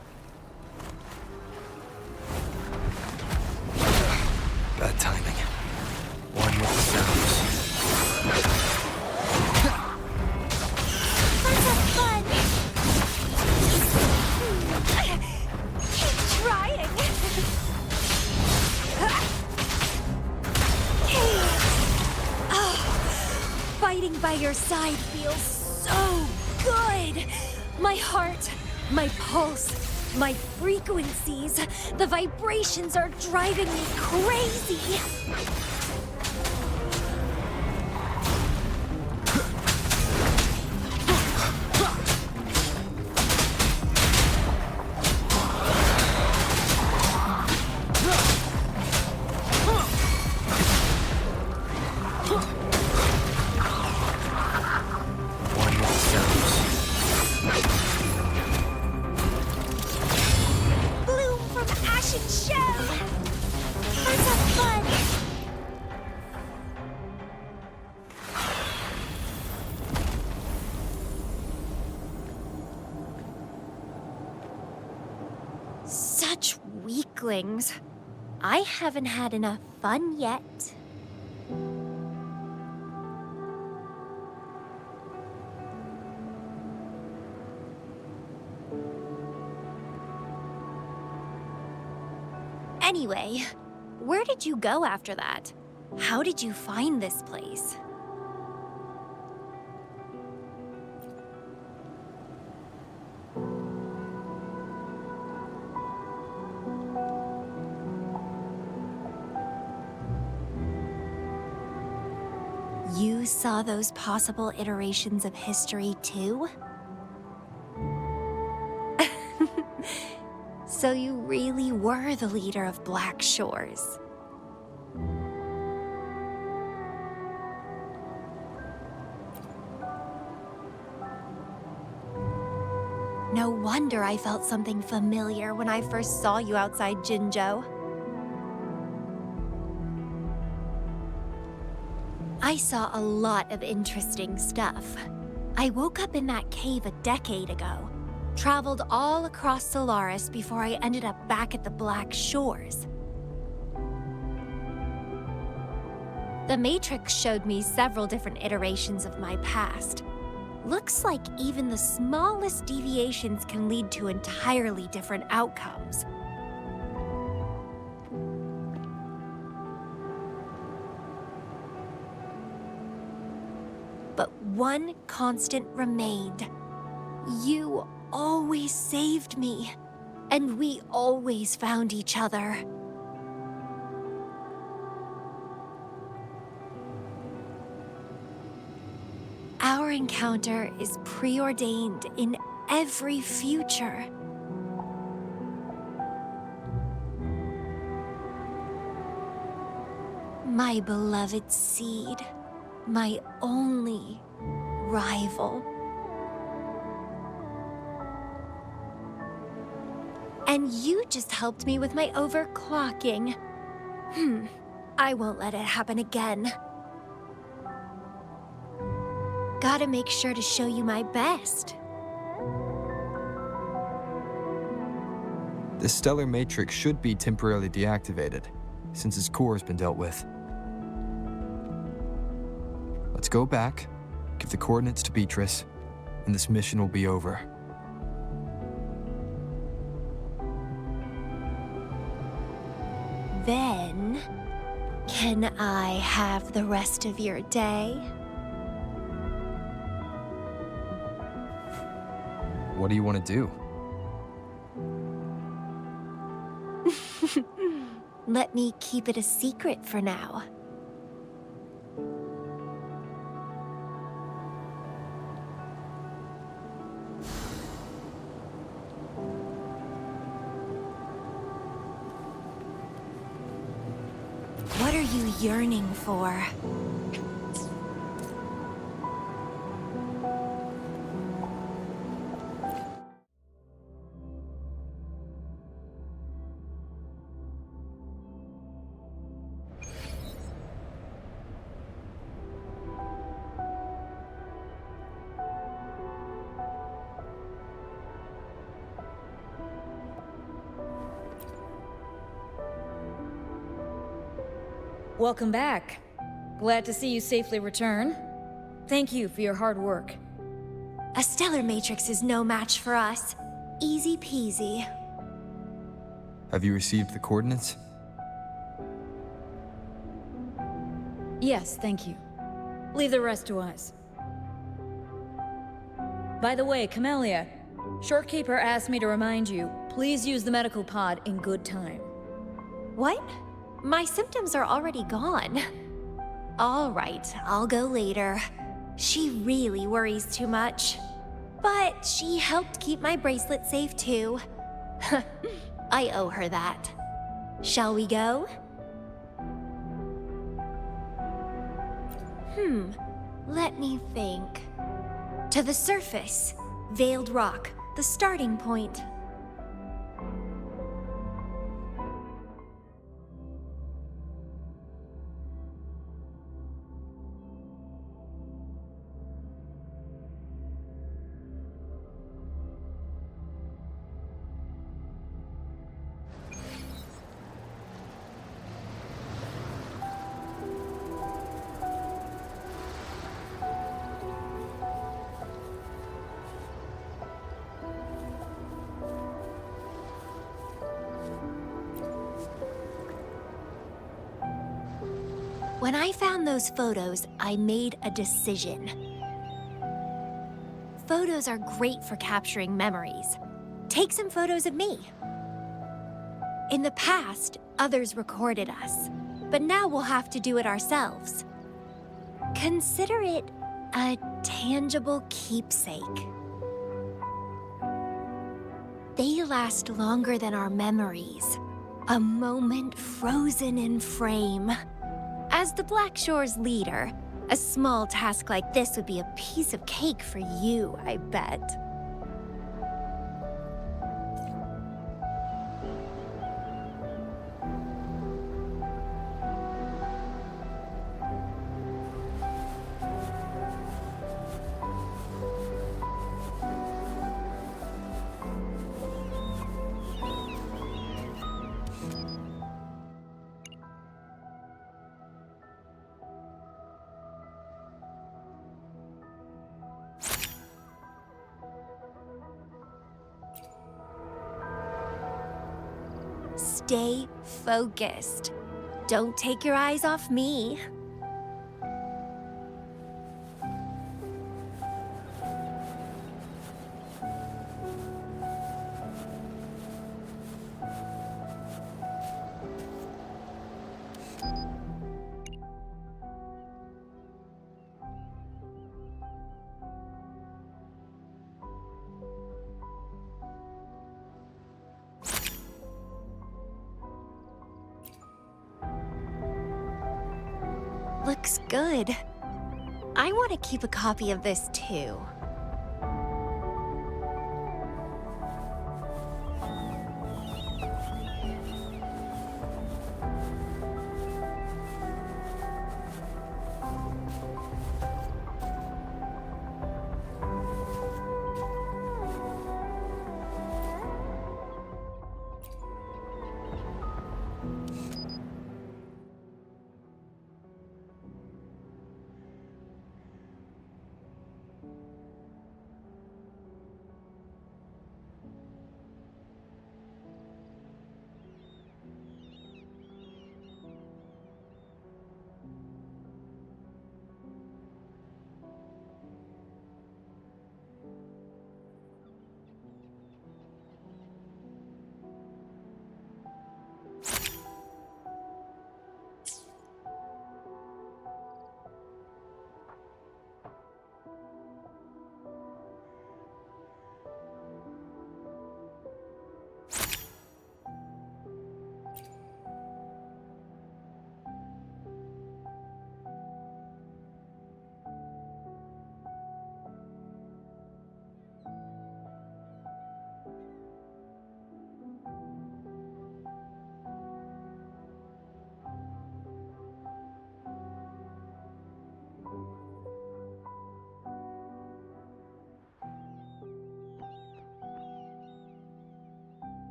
Bad timing. One with the sounds. Let's have fun! Keep trying! Fighting by your side feels so good! My heart, my pulse, my frequencies, the vibrations are driving me crazy! Earthlings. I haven't had enough fun yet. Anyway, where did you go after that? How did you find this place? You saw those possible iterations of history too? So you really were the leader of Black Shores. No wonder I felt something familiar when I first saw you outside Jinzhou. I saw a lot of interesting stuff. I woke up in that cave a decade ago, traveled all across Solaris before I ended up back at the Black Shores. The Matrix showed me several different iterations of my past. Looks like even the smallest deviations can lead to entirely different outcomes. But one constant remained. You always saved me, and we always found each other. Our encounter is preordained in every future. My beloved seed, my only rival. And you just helped me with my overclocking. I won't let it happen again. Gotta make sure to show you my best. The stellar matrix should be temporarily deactivated, since its core has been dealt with. Let's go back, give the coordinates to Beatrice, and this mission will be over. Then, can I have the rest of your day? What do you want to do? Let me keep it a secret for now. What are you yearning for? Welcome back. Glad to see you safely return. Thank you for your hard work. A stellar matrix is no match for us. Easy peasy. Have you received the coordinates? Yes, thank you. Leave the rest to us. By the way, Camellya, Shorekeeper asked me to remind you, please use the medical pod in good time. What? My symptoms are already gone. All right, I'll go later. She really worries too much. But she helped keep my bracelet safe too. I owe her that. Shall we go? Let me think. To the surface. Veiled Rock, the starting point. When I found those photos, I made a decision. Photos are great for capturing memories. Take some photos of me. In the past, others recorded us, but now we'll have to do it ourselves. Consider it a tangible keepsake. They last longer than our memories. A moment frozen in frame. As the Black Shore's leader, a small task like this would be a piece of cake for you, I bet. Stay focused. Don't take your eyes off me. Looks good. I want to keep a copy of this too.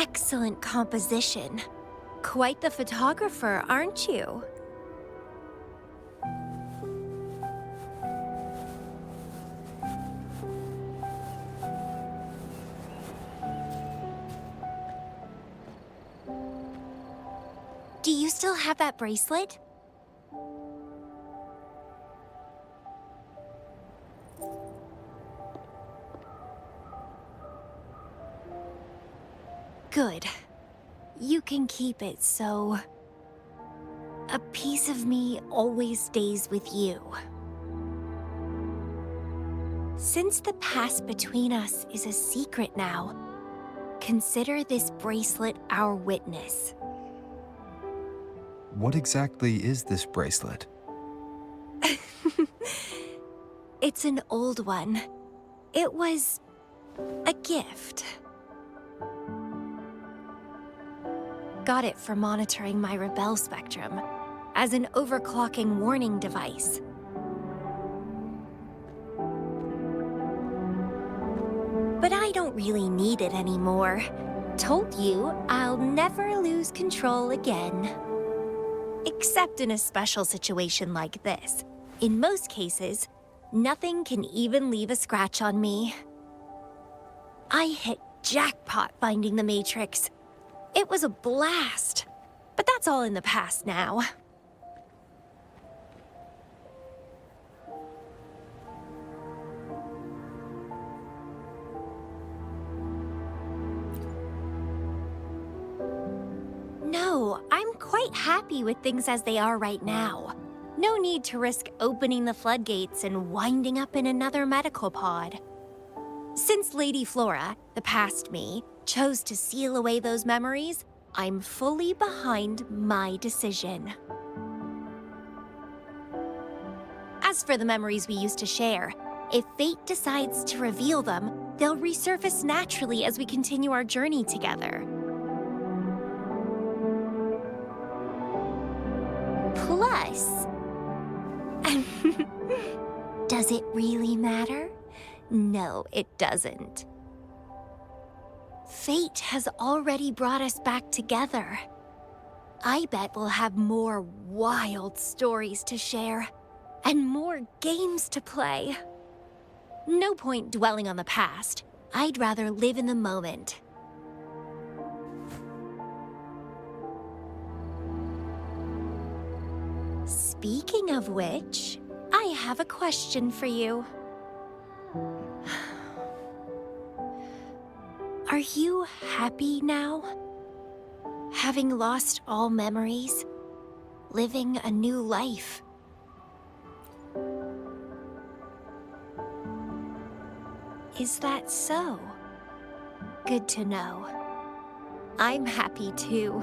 excellent composition. Quite the photographer, aren't you? Do you still have that bracelet? Good. You can keep it, so... a piece of me always stays with you. Since the past between us is a secret now, consider this bracelet our witness. What exactly is this bracelet? It's an old one. It was a gift. Got it for monitoring my rebel spectrum as an overclocking warning device. But I don't really need it anymore. Told you I'll never lose control again. Except in a special situation like this. In most cases, nothing can even leave a scratch on me. I hit jackpot finding the Matrix. It was a blast. But that's all in the past now. No, I'm quite happy with things as they are right now. No need to risk opening the floodgates and winding up in another medical pod. Since Lady Flora, the past me, chose to seal away those memories, I'm fully behind my decision. As for the memories we used to share, if fate decides to reveal them, they'll resurface naturally as we continue our journey together. Plus... does it really matter? No, it doesn't. Fate has already brought us back together. I bet we'll have more wild stories to share, and more games to play. No point dwelling on the past. I'd rather live in the moment. Speaking of which, I have a question for you. Are you happy now? Having lost all memories, living a new life. Is that so? Good to know. I'm happy too.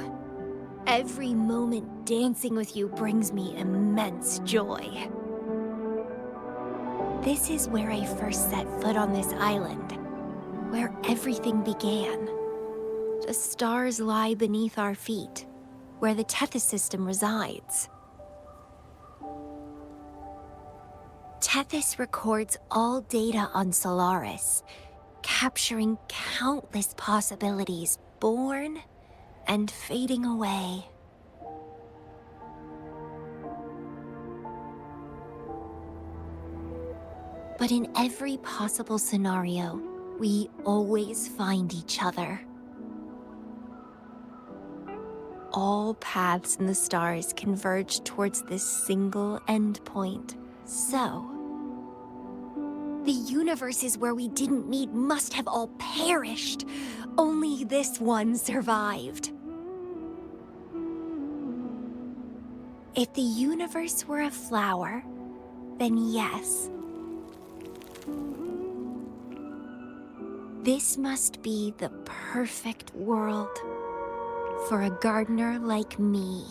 Every moment dancing with you brings me immense joy. This is where I first set foot on this island, where everything began. The stars lie beneath our feet, where the Tethys system resides. Tethys records all data on Solaris, capturing countless possibilities born and fading away. But in every possible scenario, we always find each other. All paths in the stars converge towards this single endpoint. So, the universes where we didn't meet must have all perished. Only this one survived. If the universe were a flower, then yes. This must be the perfect world for a gardener like me.